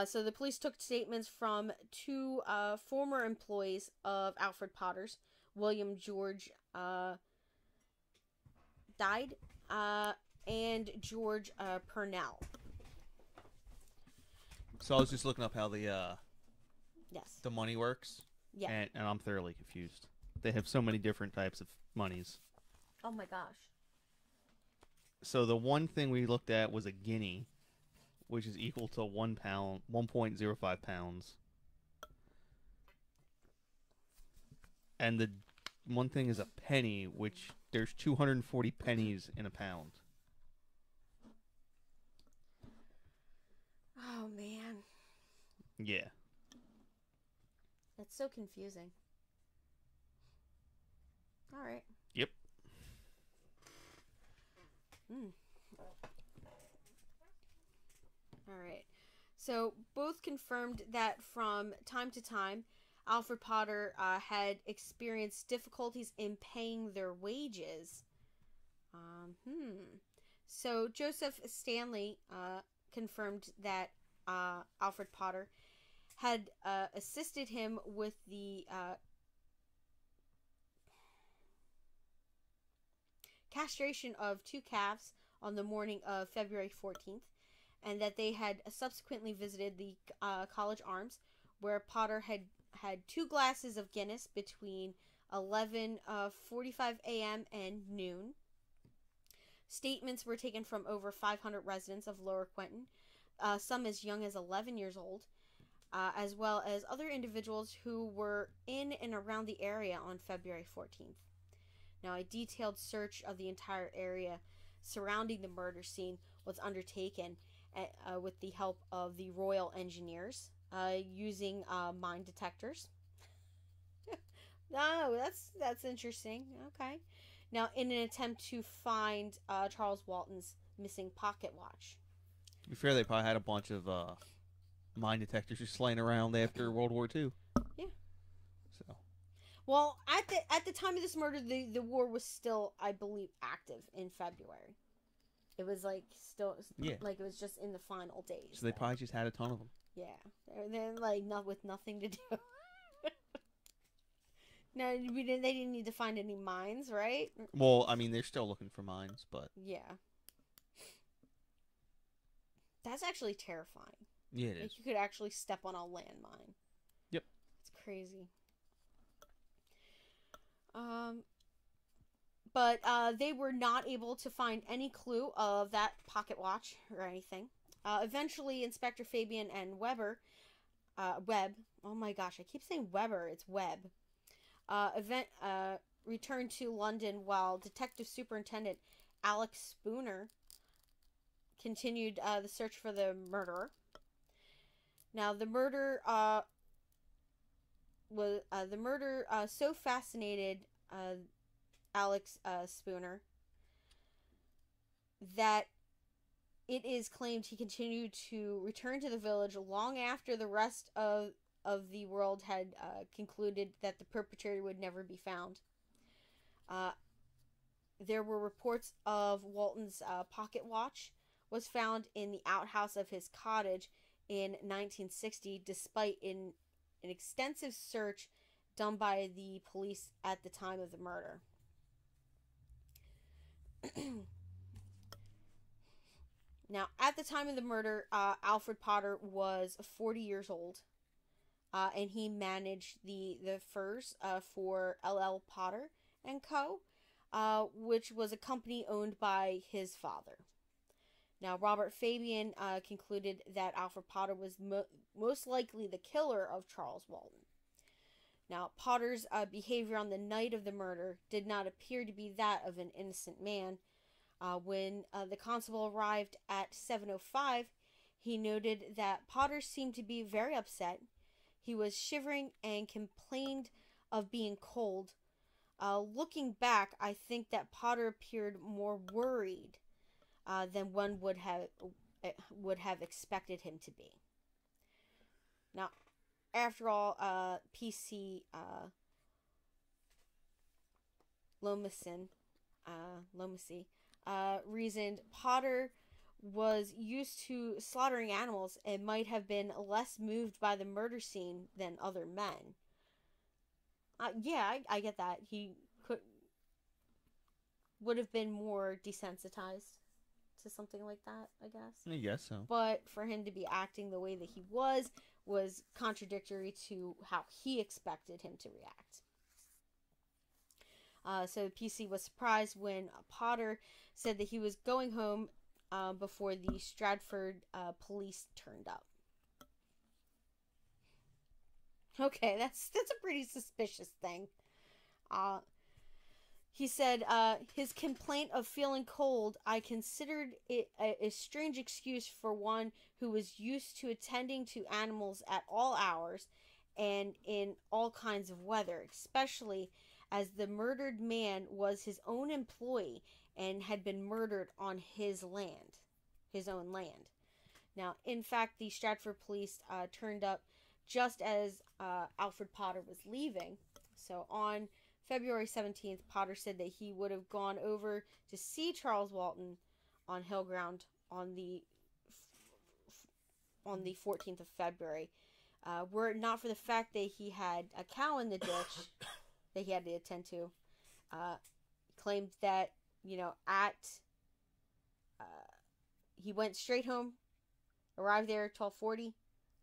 Speaker 1: So the police took statements from two former employees of Alfred Potter's, William George died, and George Purnell.
Speaker 2: So I was just looking up how the money works.
Speaker 1: Yeah.
Speaker 2: And I'm thoroughly confused. They have so many different types of monies.
Speaker 1: Oh my gosh.
Speaker 2: So the one thing we looked at was a guinea, which is equal to 1 pound, 1.05 pounds. And the one thing is a penny, which there's 240 pennies in a pound.
Speaker 1: Oh, man.
Speaker 2: Yeah.
Speaker 1: That's so confusing. All right.
Speaker 2: Yep.
Speaker 1: All right. So both confirmed that from time to time, Alfred Potter had experienced difficulties in paying their wages. So Joseph Stanley confirmed that Alfred Potter had assisted him with the castration of 2 calves on the morning of February 14th, and that they had subsequently visited the College Arms, where Potter had 2 glasses of Guinness between 11:45 a.m. and noon. Statements were taken from over 500 residents of Lower Quinton, some as young as 11 years old, as well as other individuals who were in and around the area on February 14th. Now, a detailed search of the entire area surrounding the murder scene was undertaken with the help of the Royal Engineers, using mine detectors. No, that's interesting. Okay. Now, in an attempt to find Charles Walton's missing pocket watch.
Speaker 2: To be fair, they probably had a bunch of mine detectors just laying around after World War II.
Speaker 1: Yeah.
Speaker 2: So.
Speaker 1: Well, at the time of this murder, the war was still, I believe, active in February. It was like still, like it was just in the final days.
Speaker 2: So they probably just had a ton of them.
Speaker 1: Yeah, they're like with nothing to do. No, they didn't need to find any mines, right?
Speaker 2: Well, I mean, they're still looking for mines, but
Speaker 1: yeah, that's actually terrifying.
Speaker 2: Yeah, it is.
Speaker 1: Like you could actually step on a landmine.
Speaker 2: Yep,
Speaker 1: it's crazy. But they were not able to find any clue of that pocket watch or anything. Eventually, Inspector Fabian and Webb. Oh my gosh, I keep saying Weber. It's Webb. Returned to London while Detective Superintendent Alex Spooner continued the search for the murderer. Now, the murder so fascinated Alex Spooner that it is claimed he continued to return to the village long after the rest of the world had concluded that the perpetrator would never be found. There were reports of Walton's pocket watch was found in the outhouse of his cottage in 1960, despite an extensive search done by the police at the time of the murder. Now, at the time of the murder, Alfred Potter was 40 years old, and he managed the furs for L.L. Potter and Co., which was a company owned by his father. Now, Robert Fabian concluded that Alfred Potter was most likely the killer of Charles Walton. Now, Potter's behavior on the night of the murder did not appear to be that of an innocent man. When the constable arrived at 7:05, he noted that Potter seemed to be very upset. He was shivering and complained of being cold. Looking back, I think that Potter appeared more worried than one would have expected him to be. Now, after all, P.C. Lomacy reasoned Potter was used to slaughtering animals and might have been less moved by the murder scene than other men. Yeah, I get that. He would have been more desensitized to something like that, I guess.
Speaker 2: I guess so.
Speaker 1: But for him to be acting the way that he was contradictory to how he expected him to react. So PC was surprised when Potter said that he was going home before the Stratford police turned up. Okay, that's a pretty suspicious thing. He said his complaint of feeling cold, I considered it a strange excuse for one who was used to attending to animals at all hours and in all kinds of weather, especially as the murdered man was his own employee and had been murdered on his own land. Now, in fact, the Stratford police turned up just as Alfred Potter was leaving. So on February 17th, Potter said that he would have gone over to see Charles Walton on Hillground on the 14th of February. Were it not for the fact that he had a cow in the ditch that he had to attend to, claimed that, he went straight home, arrived there at 12:40,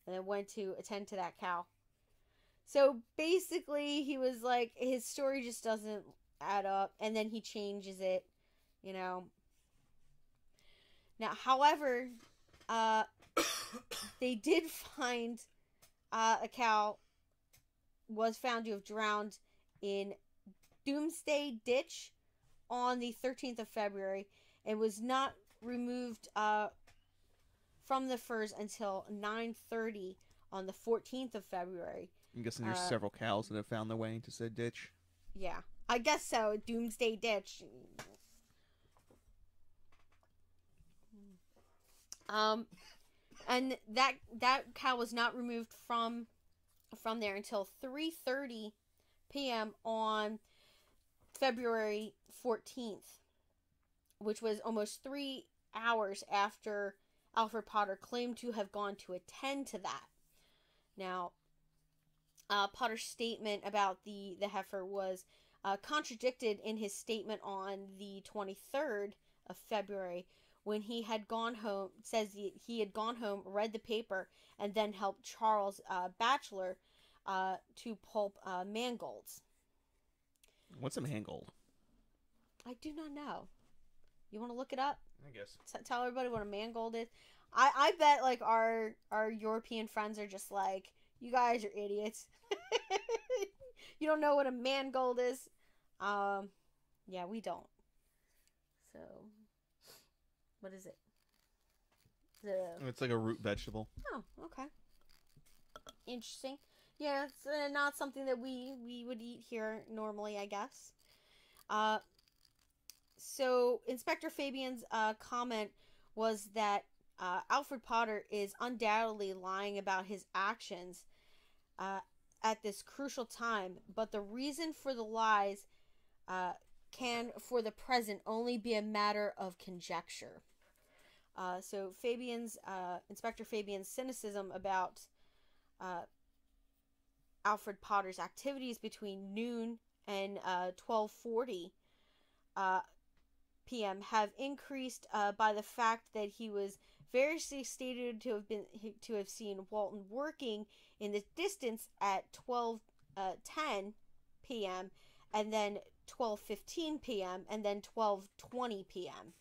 Speaker 1: and then went to attend to that cow. So basically, he was like, his story just doesn't add up, and then he changes it, Now, however, uh, they did find a cow was found to have drowned in Doomsday Ditch on the 13th of February and was not removed from the furs until 9:30 on the 14th of February.
Speaker 2: I'm guessing there's several cows that have found their way into said ditch.
Speaker 1: Yeah, I guess so. Doomsday Ditch. And that cow was not removed from there until 3:30 p.m. on February 14th, which was almost 3 hours after Alfred Potter claimed to have gone to attend to that. Now, Potter's statement about the heifer was contradicted in his statement on the 23rd of February when he had gone home. Says he had gone home, read the paper, and then helped Charles Batchelor to pulp mangolds.
Speaker 2: What's a mangold?
Speaker 1: I do not know. You want to look it up?
Speaker 2: I guess.
Speaker 1: Tell everybody what a mangold is. I bet like our European friends are just like, you guys are idiots. You don't know what a mangold is. Yeah, we don't. So, what is it?
Speaker 2: It's like a root vegetable.
Speaker 1: Oh, okay. Interesting. Yeah, it's not something that we would eat here normally, I guess. So Inspector Fabian's comment was that Alfred Potter is undoubtedly lying about his actions at this crucial time, but the reason for the lies can, for the present, only be a matter of conjecture. So Inspector Fabian's cynicism about Alfred Potter's activities between noon and 12:40 p.m. have increased by the fact that he was variously stated to have seen Walton working in the distance at 12:10 p.m. and then 12:15 p.m. and then 12:20 p.m.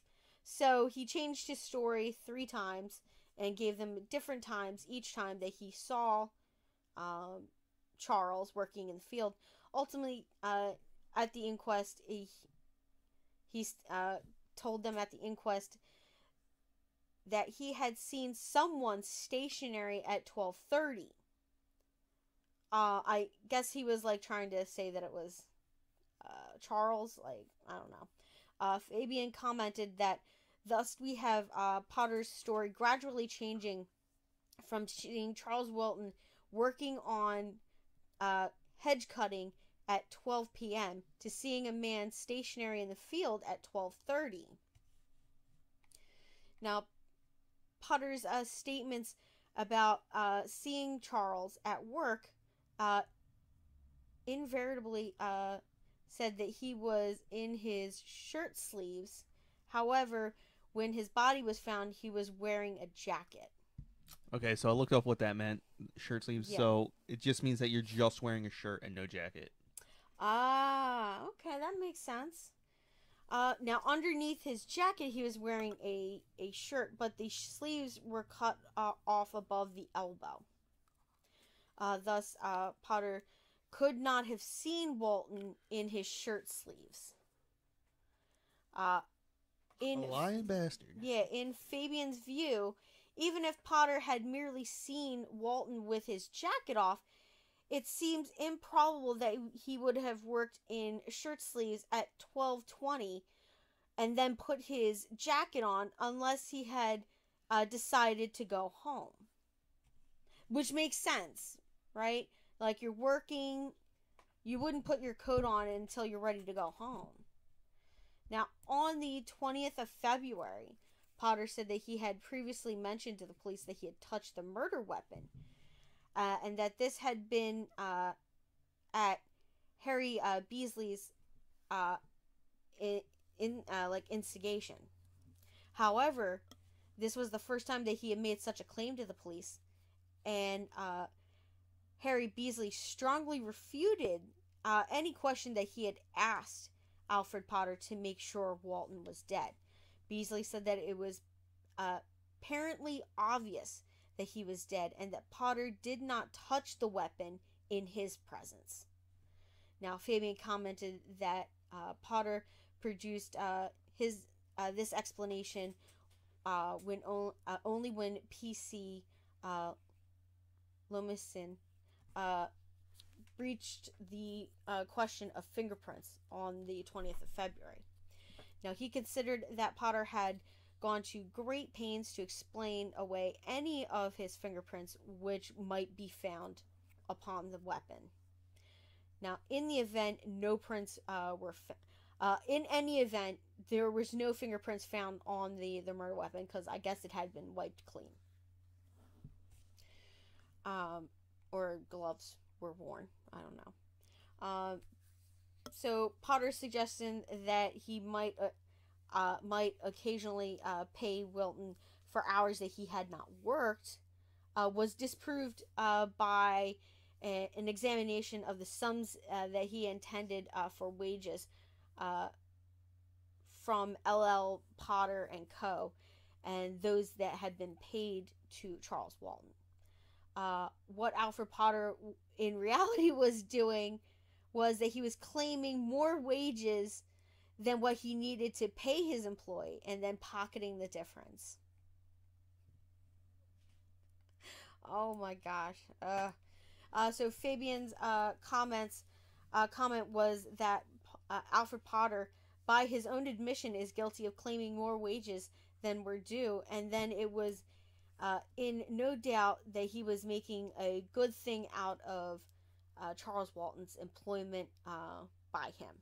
Speaker 1: So he changed his story 3 times and gave them different times each time that he saw Charles working in the field. Ultimately, at the inquest, he told them at the inquest that he had seen someone stationary at 12:30. I guess he was like trying to say that it was Charles. Like, I don't know. Fabian commented that thus we have Potter's story gradually changing from seeing Charles Walton working on hedge cutting at 12 p.m. to seeing a man stationary in the field at 12:30. Now, Potter's statements about seeing Charles at work invariably said that he was in his shirt sleeves. However, when his body was found, he was wearing a jacket.
Speaker 2: Okay, so I looked up what that meant, shirt sleeves. Yeah. So it just means that you're just wearing a shirt and no jacket.
Speaker 1: Ah, okay, that makes sense. Now, underneath his jacket, he was wearing a shirt, but the sleeves were cut off above the elbow. Thus, Potter could not have seen Walton in his shirt sleeves.
Speaker 2: A lying bastard.
Speaker 1: Yeah, in Fabian's view, even if Potter had merely seen Walton with his jacket off, it seems improbable that he would have worked in shirt sleeves at 12:20 and then put his jacket on unless he had decided to go home. Which makes sense, right? Like, you're working, you wouldn't put your coat on until you're ready to go home. Now, on the 20th of February, Potter said that he had previously mentioned to the police that he had touched the murder weapon. And that this had been at Harry Beasley's instigation. However, this was the first time that he had made such a claim to the police, and Harry Beasley strongly refuted any question that he had asked Alfred Potter to make sure Walton was dead. Beasley said that it was apparently obvious that he was dead and that Potter did not touch the weapon in his presence. Now, Fabian commented that Potter produced this explanation only when PC Lomacin breached the question of fingerprints on the 20th of February. Now, he considered that Potter had gone to great pains to explain away any of his fingerprints which might be found upon the weapon. Now, in the event no prints in any event, there was no fingerprints found on the murder weapon because I guess it had been wiped clean. Or gloves were worn. I don't know. So Potter's suggestion that he might occasionally pay Wilton for hours that he had not worked was disproved by an examination of the sums that he intended for wages from LL Potter and Co. and those that had been paid to Charles Walton. What Alfred Potter in reality was doing was that he was claiming more wages than what he needed to pay his employee and then pocketing the difference. Oh my gosh. So Fabian's comment was that Alfred Potter, by his own admission, is guilty of claiming more wages than were due, and then it was in no doubt that he was making a good thing out of Charles Walton's employment by him.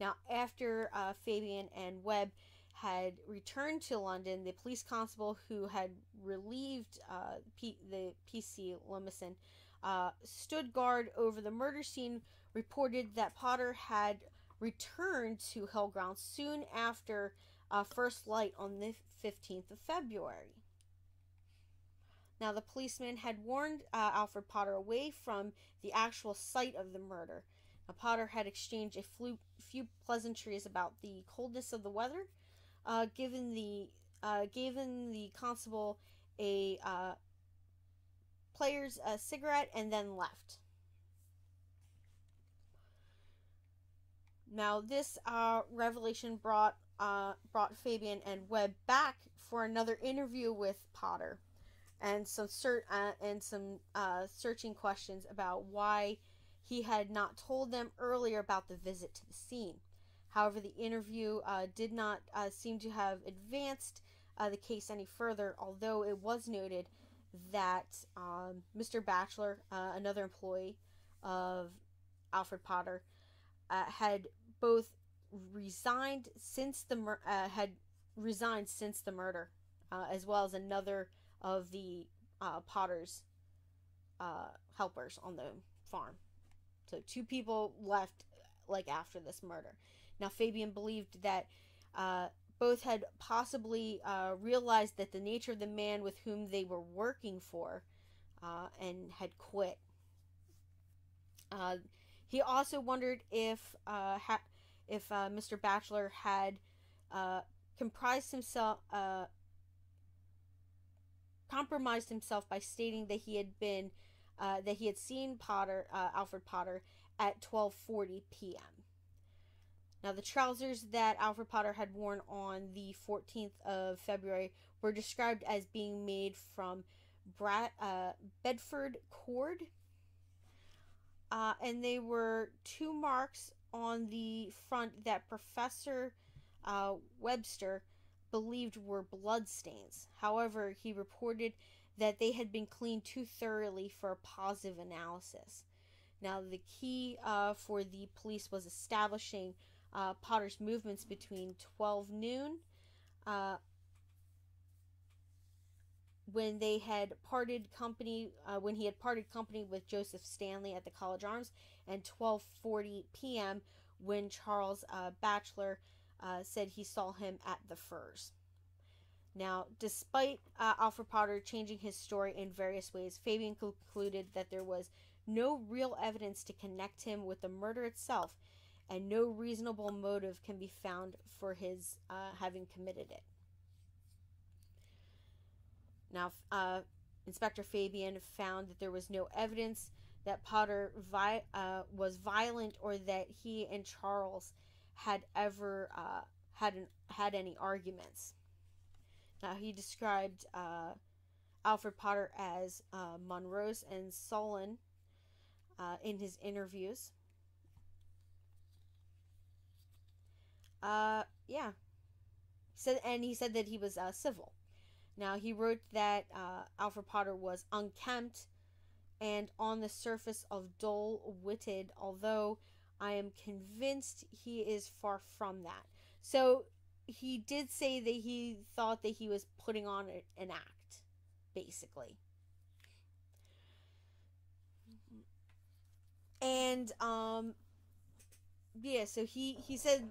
Speaker 1: Now, after Fabian and Webb had returned to London, the police constable who had relieved the PC Lomacin stood guard over the murder scene, reported that Potter had returned to Hillground soon after first light on the 15th of February. Now, the policeman had warned Alfred Potter away from the actual site of the murder. Now, Potter had exchanged a few pleasantries about the coldness of the weather, given the constable a player's cigarette, and then left. Now, this revelation brought Fabian and Webb back for another interview with Potter, and some searching questions about why he had not told them earlier about the visit to the scene. However, the interview did not seem to have advanced the case any further, although it was noted that Mr. Batchelor, another employee of Alfred Potter, had both resigned since the murder, as well as another of the Potter's helpers on the farm. So 2 people left after this murder. Now, Fabian believed that both had possibly realized that the nature of the man with whom they were working for and had quit. He also wondered if Mr. Batchelor had compromised himself by stating that he had seen Alfred Potter at 12:40 p.m. Now, the trousers that Alfred Potter had worn on the 14th of February were described as being made from Bedford cord, and they were 2 marks on the front that Professor Webster believed were blood stains. However, he reported that they had been cleaned too thoroughly for a positive analysis. Now, the key for the police was establishing Potter's movements between 12 noon, when he had parted company with Joseph Stanley at the College Arms, and 12:40 p.m. when Charles Batchelor said he saw him at the Firs. Now, despite Alfred Potter changing his story in various ways, Fabian concluded that there was no real evidence to connect him with the murder itself, and no reasonable motive can be found for his having committed it. Now, Inspector Fabian found that there was no evidence that Potter was violent or that he and Charles had ever had any arguments. Now, he described Alfred Potter as morose and sullen in his interviews. Yeah. He said that he was civil. Now, he wrote that Alfred Potter was unkempt and on the surface of dull-witted, although I am convinced he is far from that. So, he did say that he thought that he was putting on an act, basically. And, yeah, so he said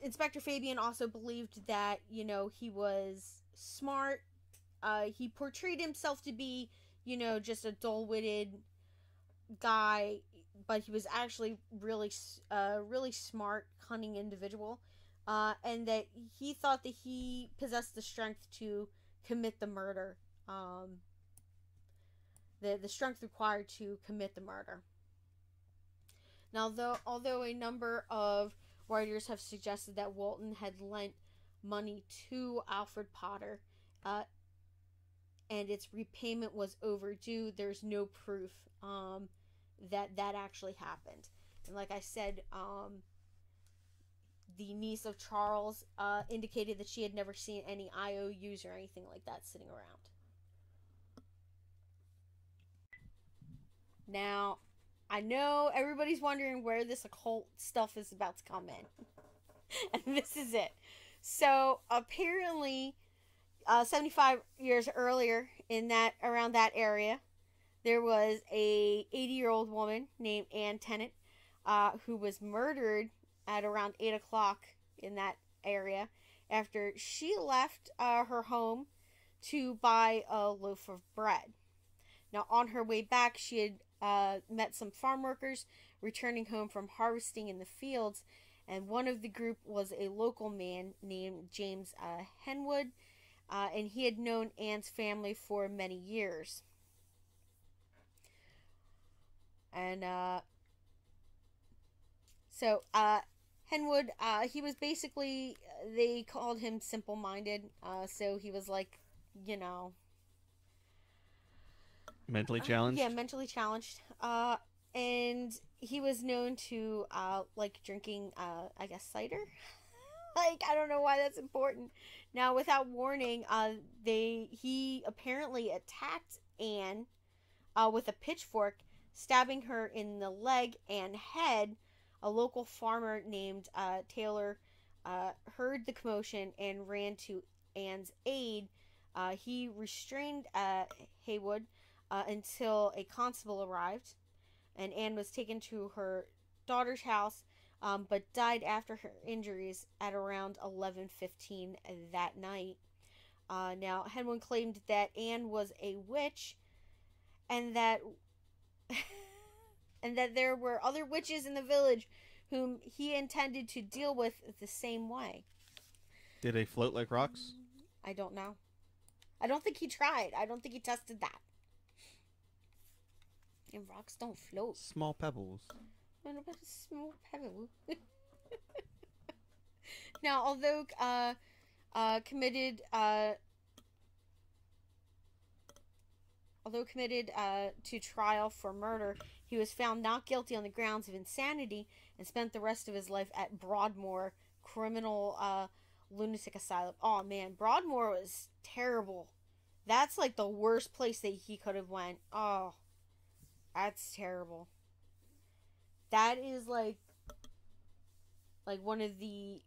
Speaker 1: Inspector Fabian also believed that, you know, he was smart. He portrayed himself to be, you know, just a dull-witted guy, but he was actually really smart, cunning individual, and that he thought that he possessed the strength to commit the murder, the strength required to commit the murder. Now, although a number of writers have suggested that Walton had lent money to Alfred Potter, and its repayment was overdue, there's no proof that actually happened. And like I said, the niece of Charles indicated that she had never seen any IOUs or anything like that sitting around. Now, I know everybody's wondering where this occult stuff is about to come in. And this is it. So, apparently, 75 years earlier, around that area, there was a 80-year-old woman named Anne Tennant, who was murdered at around 8 o'clock in that area after she left her home to buy a loaf of bread. Now, on her way back, she had met some farm workers returning home from harvesting in the fields, and one of the group was a local man named James Henwood, and he had known Anne's family for many years. And so Henwood, he was basically, they called him simple-minded, so he was like, you know,
Speaker 2: mentally challenged?
Speaker 1: Yeah, mentally challenged. And he was known to like drinking, I guess, cider. Like, I don't know why that's important. Now, without warning, he apparently attacked Anne with a pitchfork, stabbing her in the leg and head. A local farmer named Taylor heard the commotion and ran to Anne's aid. He restrained Haywood until a constable arrived, and Anne was taken to her daughter's house, but died after her injuries at around 11:15 that night. Now, Henwood claimed that Anne was a witch, and that and that there were other witches in the village whom he intended to deal with the same way.
Speaker 2: Did they float like rocks?
Speaker 1: I don't know. I don't think he tried. I don't think he tested that. And rocks don't float.
Speaker 2: Small pebbles.
Speaker 1: What about a small pebble? Now, although committed to trial for murder, he was found not guilty on the grounds of insanity and spent the rest of his life at Broadmoor Criminal Lunatic Asylum. Oh man, Broadmoor was terrible. That's like the worst place that he could have went. Oh, that's terrible. That is like one of the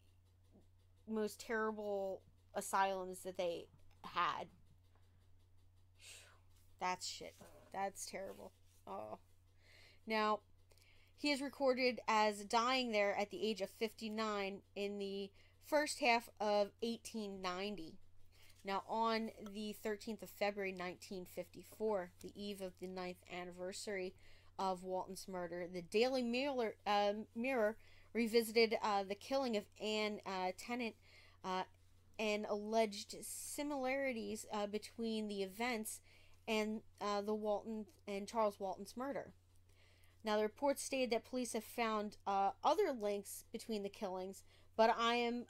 Speaker 1: most terrible asylums that they had. That's shit. That's terrible. Oh. Now, he is recorded as dying there at the age of 59 in the first half of 1890. Now, on the 13th of February 1954, the eve of the 9th anniversary of Walton's murder, the Daily Mirror revisited the killing of Anne Tennant and alleged similarities between the events and the Walton and Charles Walton's murder. Now, the reports stated that police have found other links between the killings, but I am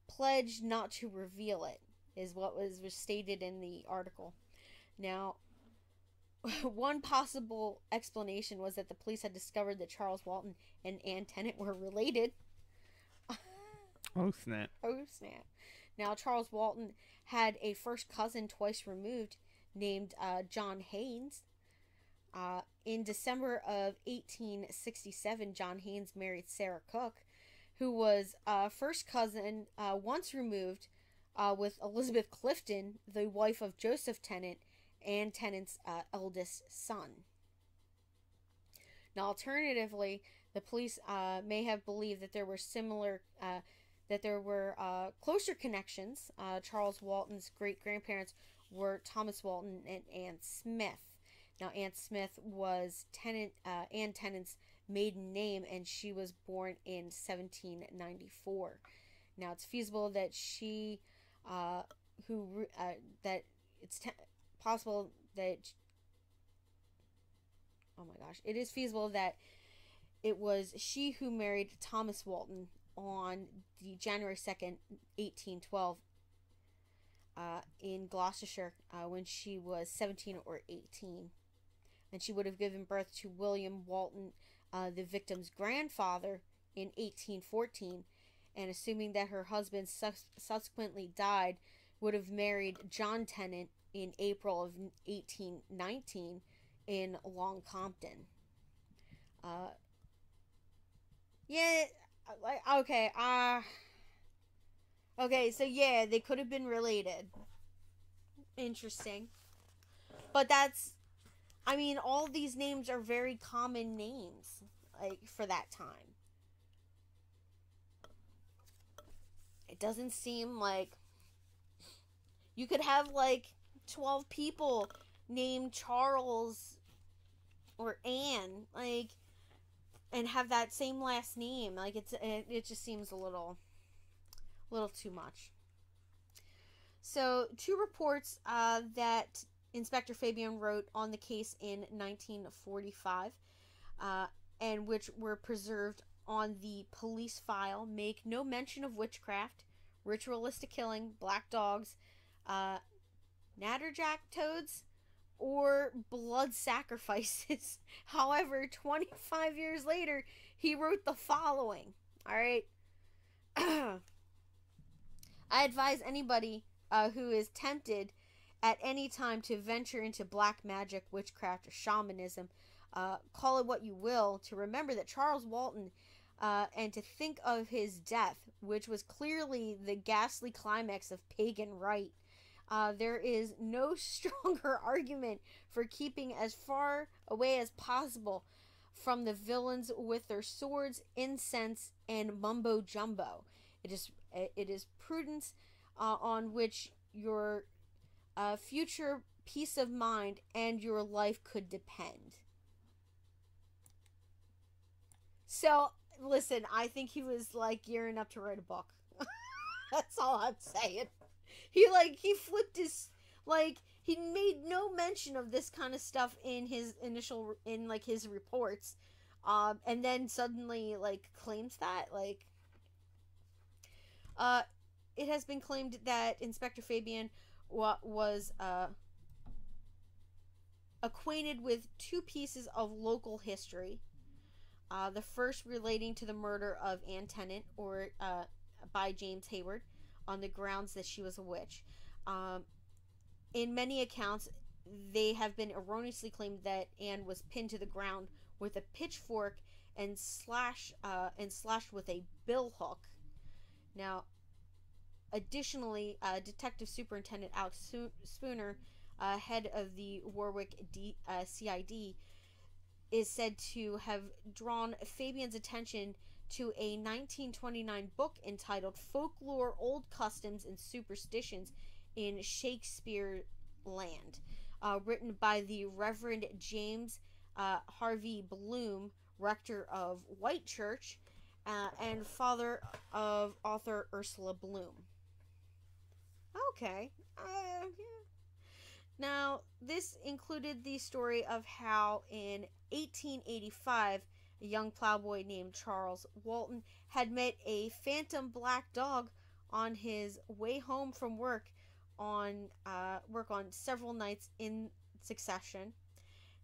Speaker 1: pledged not to reveal it, is what was stated in the article. Now, one possible explanation was that the police had discovered that Charles Walton and Anne Tennant were related.
Speaker 2: Oh, snap.
Speaker 1: Oh, snap. Now, Charles Walton had a first cousin twice removed named John Haynes. In December of 1867, John Haynes married Sarah Cook, who was first cousin once removed with Elizabeth Clifton, the wife of Joseph Tennant, and Tennant's eldest son. Now, alternatively, the police may have believed that there were closer connections. Charles Walton's great-grandparents were Thomas Walton and Anne Smith. Now, Anne Smith was Anne Tennant's maiden name, and she was born in 1794. Now, it's feasible that it is feasible that it was she who married Thomas Walton on the January 2nd, 1812, in Gloucestershire, when she was 17 or 18. And she would have given birth to William Walton, the victim's grandfather, in 1814, and assuming that her husband subsequently died, would have married John Tennant in April of 1819 in Long Compton. So yeah, they could have been related. Interesting. But all these names are very common names, like, for that time. It doesn't seem like you could have, 12 people named Charles or Anne, and have that same last name. It just seems a little too much. So, 2 reports that Inspector Fabian wrote on the case in 1945, and which were preserved on the police file, make no mention of witchcraft, ritualistic killing, black dogs, natterjack toads, or blood sacrifices. However, 25 years later, he wrote the following. Alright? I advise anybody who is tempted at any time to venture into black magic, witchcraft, or shamanism, call it what you will, to remember that Charles Walton, and to think of his death, which was clearly the ghastly climax of pagan rite. There is no stronger argument for keeping as far away as possible from the villains with their swords, incense, and mumbo jumbo. It is prudence on which your future peace of mind and your life could depend. So, listen, I think he was gearing up to write a book. That's all I'm saying. He flipped his, he made no mention of this kind of stuff in his his reports, and then suddenly, claims that, it has been claimed that Inspector Fabian was, acquainted with 2 pieces of local history. The first relating to the murder of Anne Tennant, by James Hayward, on the grounds that she was a witch. In many accounts, they have been erroneously claimed that Anne was pinned to the ground with a pitchfork and slashed with a bill hook. Now, additionally, Detective Superintendent Alex Spooner, head of the Warwick CID, is said to have drawn Fabian's attention to a 1929 book entitled Folklore, Old Customs, and Superstitions in Shakespeare Land, written by the Reverend James Harvey Bloom, rector of Whitechurch, and father of author Ursula Bloom. Okay. Yeah. Now, this included the story of how in 1885, a young plowboy named Charles Walton had met a phantom black dog on his way home from work on several nights in succession.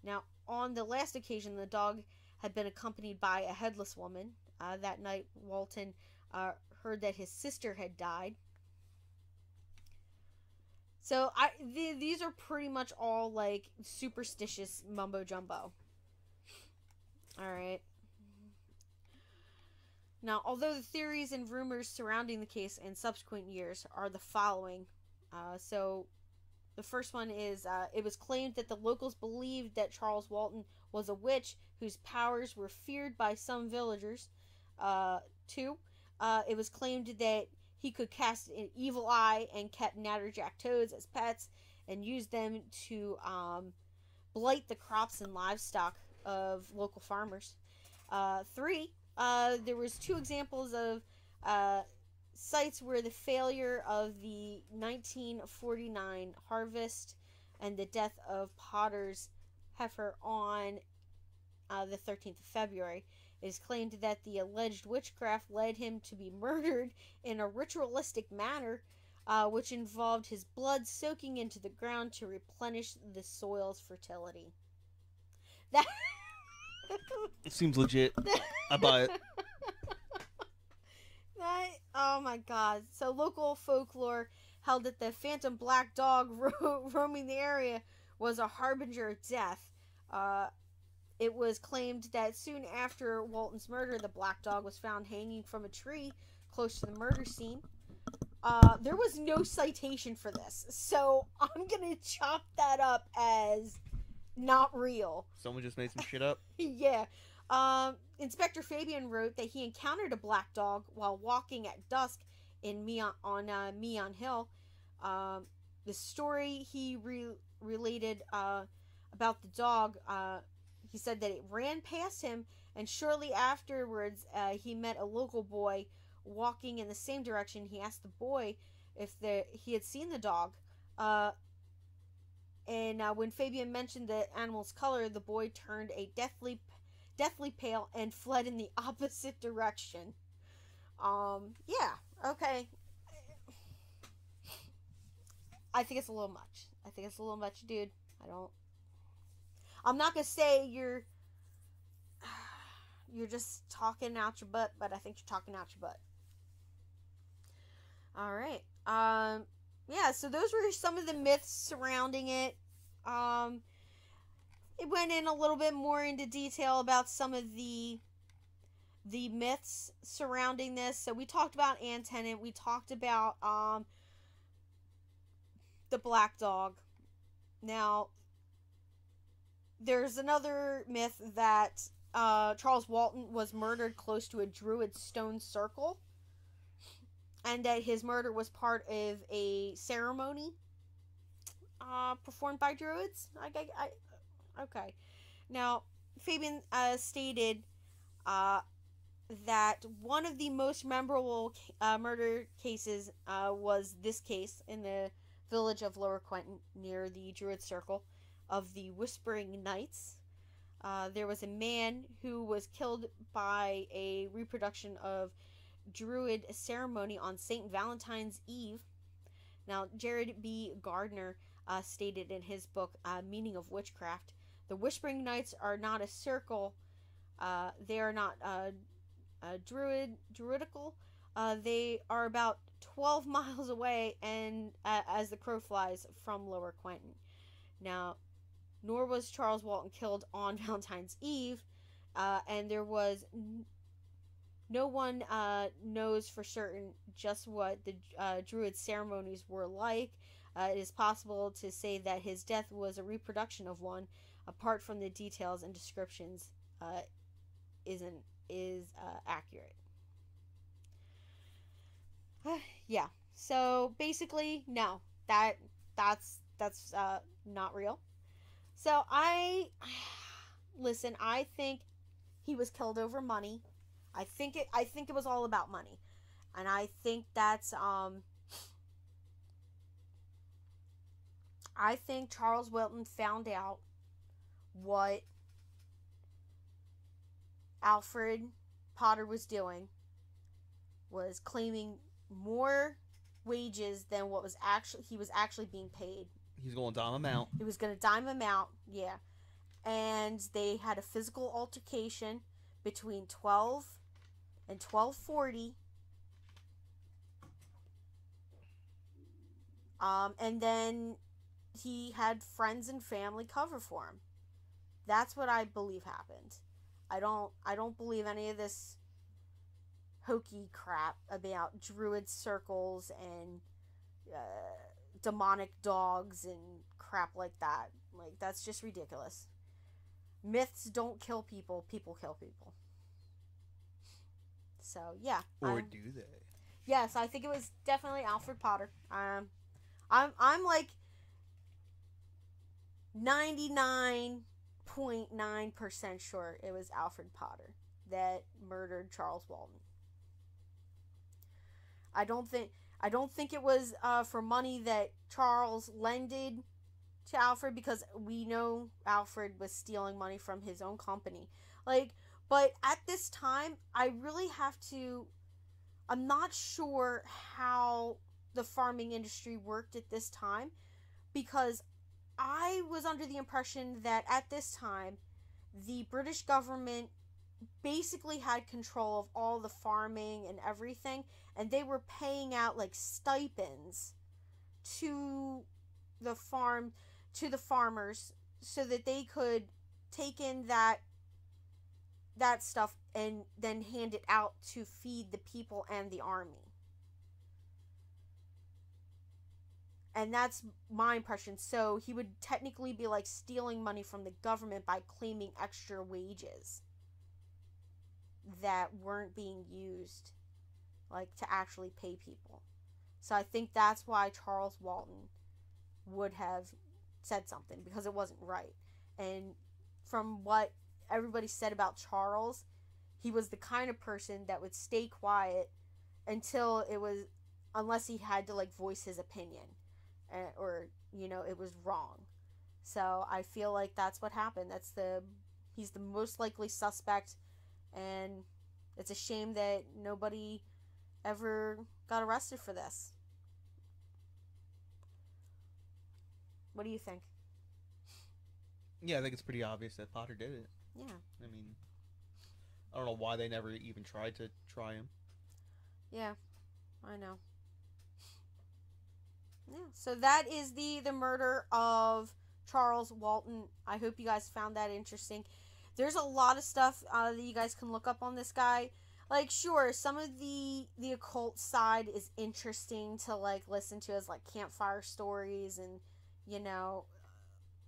Speaker 1: Now, on the last occasion, the dog had been accompanied by a headless woman. That night, Walton heard that his sister had died. So these are pretty much all like superstitious mumbo jumbo. All right. Now, although the theories and rumors surrounding the case in subsequent years are the following. So the first one is it was claimed that the locals believed that Charles Walton was a witch whose powers were feared by some villagers. Two, it was claimed that he could cast an evil eye and kept natterjack toads as pets and used them to blight the crops and livestock of local farmers. Three, there was 2 examples of sites where the failure of the 1949 harvest and the death of Potter's heifer on the 13th of February. It is claimed that the alleged witchcraft led him to be murdered in a ritualistic manner, which involved his blood soaking into the ground to replenish the soil's fertility. That
Speaker 2: seems legit. I buy it.
Speaker 1: Oh my god. So local folklore held that the phantom black dog roaming the area was a harbinger of death. It was claimed that soon after Walton's murder, the black dog was found hanging from a tree close to the murder scene. There was no citation for this, so I'm gonna chalk that up as not real.
Speaker 2: Someone just made some shit up?
Speaker 1: Yeah. Inspector Fabian wrote that he encountered a black dog while walking at dusk in Meon Hill. The story he related about the dog, he said that it ran past him, and shortly afterwards he met a local boy walking in the same direction. He asked the boy if he had seen the dog. And when Fabian mentioned the animal's color, the boy turned a deathly pale and fled in the opposite direction. Yeah, okay. I think it's a little much. Dude. I'm not gonna say you're just talking out your butt, but I think you're talking out your butt. Alright. Yeah, so those were some of the myths surrounding it. It went in a little bit more into detail about some of the myths surrounding this. So we talked about Tennant. We talked about the black dog. Now, there's another myth that Charles Walton was murdered close to a druid stone circle, and that his murder was part of a ceremony performed by druids. Okay. Now, Fabian stated that one of the most memorable murder cases was this case in the village of Lower Quinton near the druid circle of the Whispering Knights. There was a man who was killed by a reproduction of druid ceremony on St. Valentine's Eve. Now, Jared B. Gardner stated in his book, Meaning of Witchcraft, the Whispering Knights are not a circle. They are not druidical. They are about 12 miles away, and as the crow flies, from Lower Quinton. Now, nor was Charles Walton killed on Valentine's Eve, and there was no one knows for certain just what the druid ceremonies were like. It is possible to say that his death was a reproduction of one, apart from the details and descriptions is accurate. Yeah. So basically, no, that's not real. So I think he was killed over money. I think it was all about money. And I think that's I think Charles Walton found out what Alfred Potter was doing, was claiming more wages than what was he was actually being paid.
Speaker 2: He's going to dime him out.
Speaker 1: He was going to dime him out, yeah. And they had a physical altercation between 12 and 12:40. And then he had friends and family cover for him. That's what I believe happened. I don't believe any of this hokey crap about druid circles and demonic dogs and crap like that. Like, that's just ridiculous. Myths don't kill people. People kill people. So, yeah.
Speaker 2: Or do they?
Speaker 1: Yes, I think it was definitely Alfred Potter. I'm like 99.9% sure it was Alfred Potter that murdered Charles Walton. I don't think it was for money that Charles lended to Alfred, because we know Alfred was stealing money from his own company. But at this time, I'm not sure how the farming industry worked at this time, because I was under the impression that at this time, the British government basically had control of all the farming and everything, and they were paying out like stipends to the farmers so that they could take in that stuff and then hand it out to feed the people and the army. And that's my impression. So he would technically be like stealing money from the government by claiming extra wages that weren't being used, like, to actually pay people. So I think that's why Charles Walton would have said something, because it wasn't right. And from what everybody said about Charles, he was the kind of person that would stay quiet unless he had to, like, voice his opinion, or, it was wrong. So I feel like that's what happened. He's the most likely suspect, and it's a shame that nobody ever got arrested for this. What do you think?
Speaker 2: Yeah, I think it's pretty obvious that Potter did it.
Speaker 1: Yeah.
Speaker 2: I mean, I don't know why they never even tried to try him.
Speaker 1: Yeah, I know. Yeah, so that is the murder of Charles Walton. I hope you guys found that interesting. There's a lot of stuff that you guys can look up on this guy. Like, sure, some of the occult side is interesting to, like, listen to as, like, campfire stories and,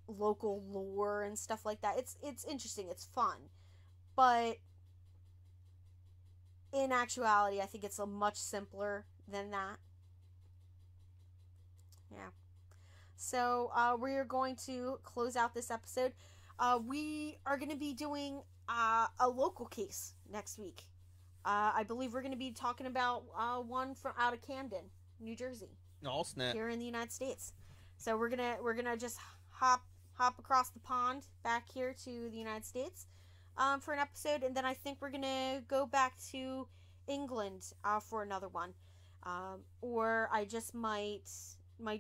Speaker 1: local lore and stuff like that. It's interesting. It's fun. But in actuality, I think it's a much simpler than that. Yeah. So we are going to close out this episode. We are going to be doing a local case next week. I believe we're going to be talking about one from out of Camden, New Jersey.
Speaker 2: Oh, snap.
Speaker 1: Here in the United States. So we're gonna just hop across the pond back here to the United States for an episode, and then I think we're gonna go back to England for another one. Or I just might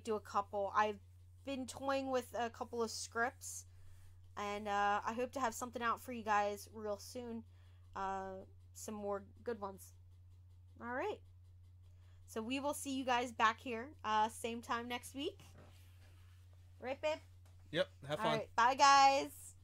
Speaker 1: do a couple. I've been toying with a couple of scripts, and I hope to have something out for you guys real soon. Some more good ones. All right. So we will see you guys back here same time next week. Right, babe?
Speaker 2: Yep. Have fun.
Speaker 1: All right. Bye, guys.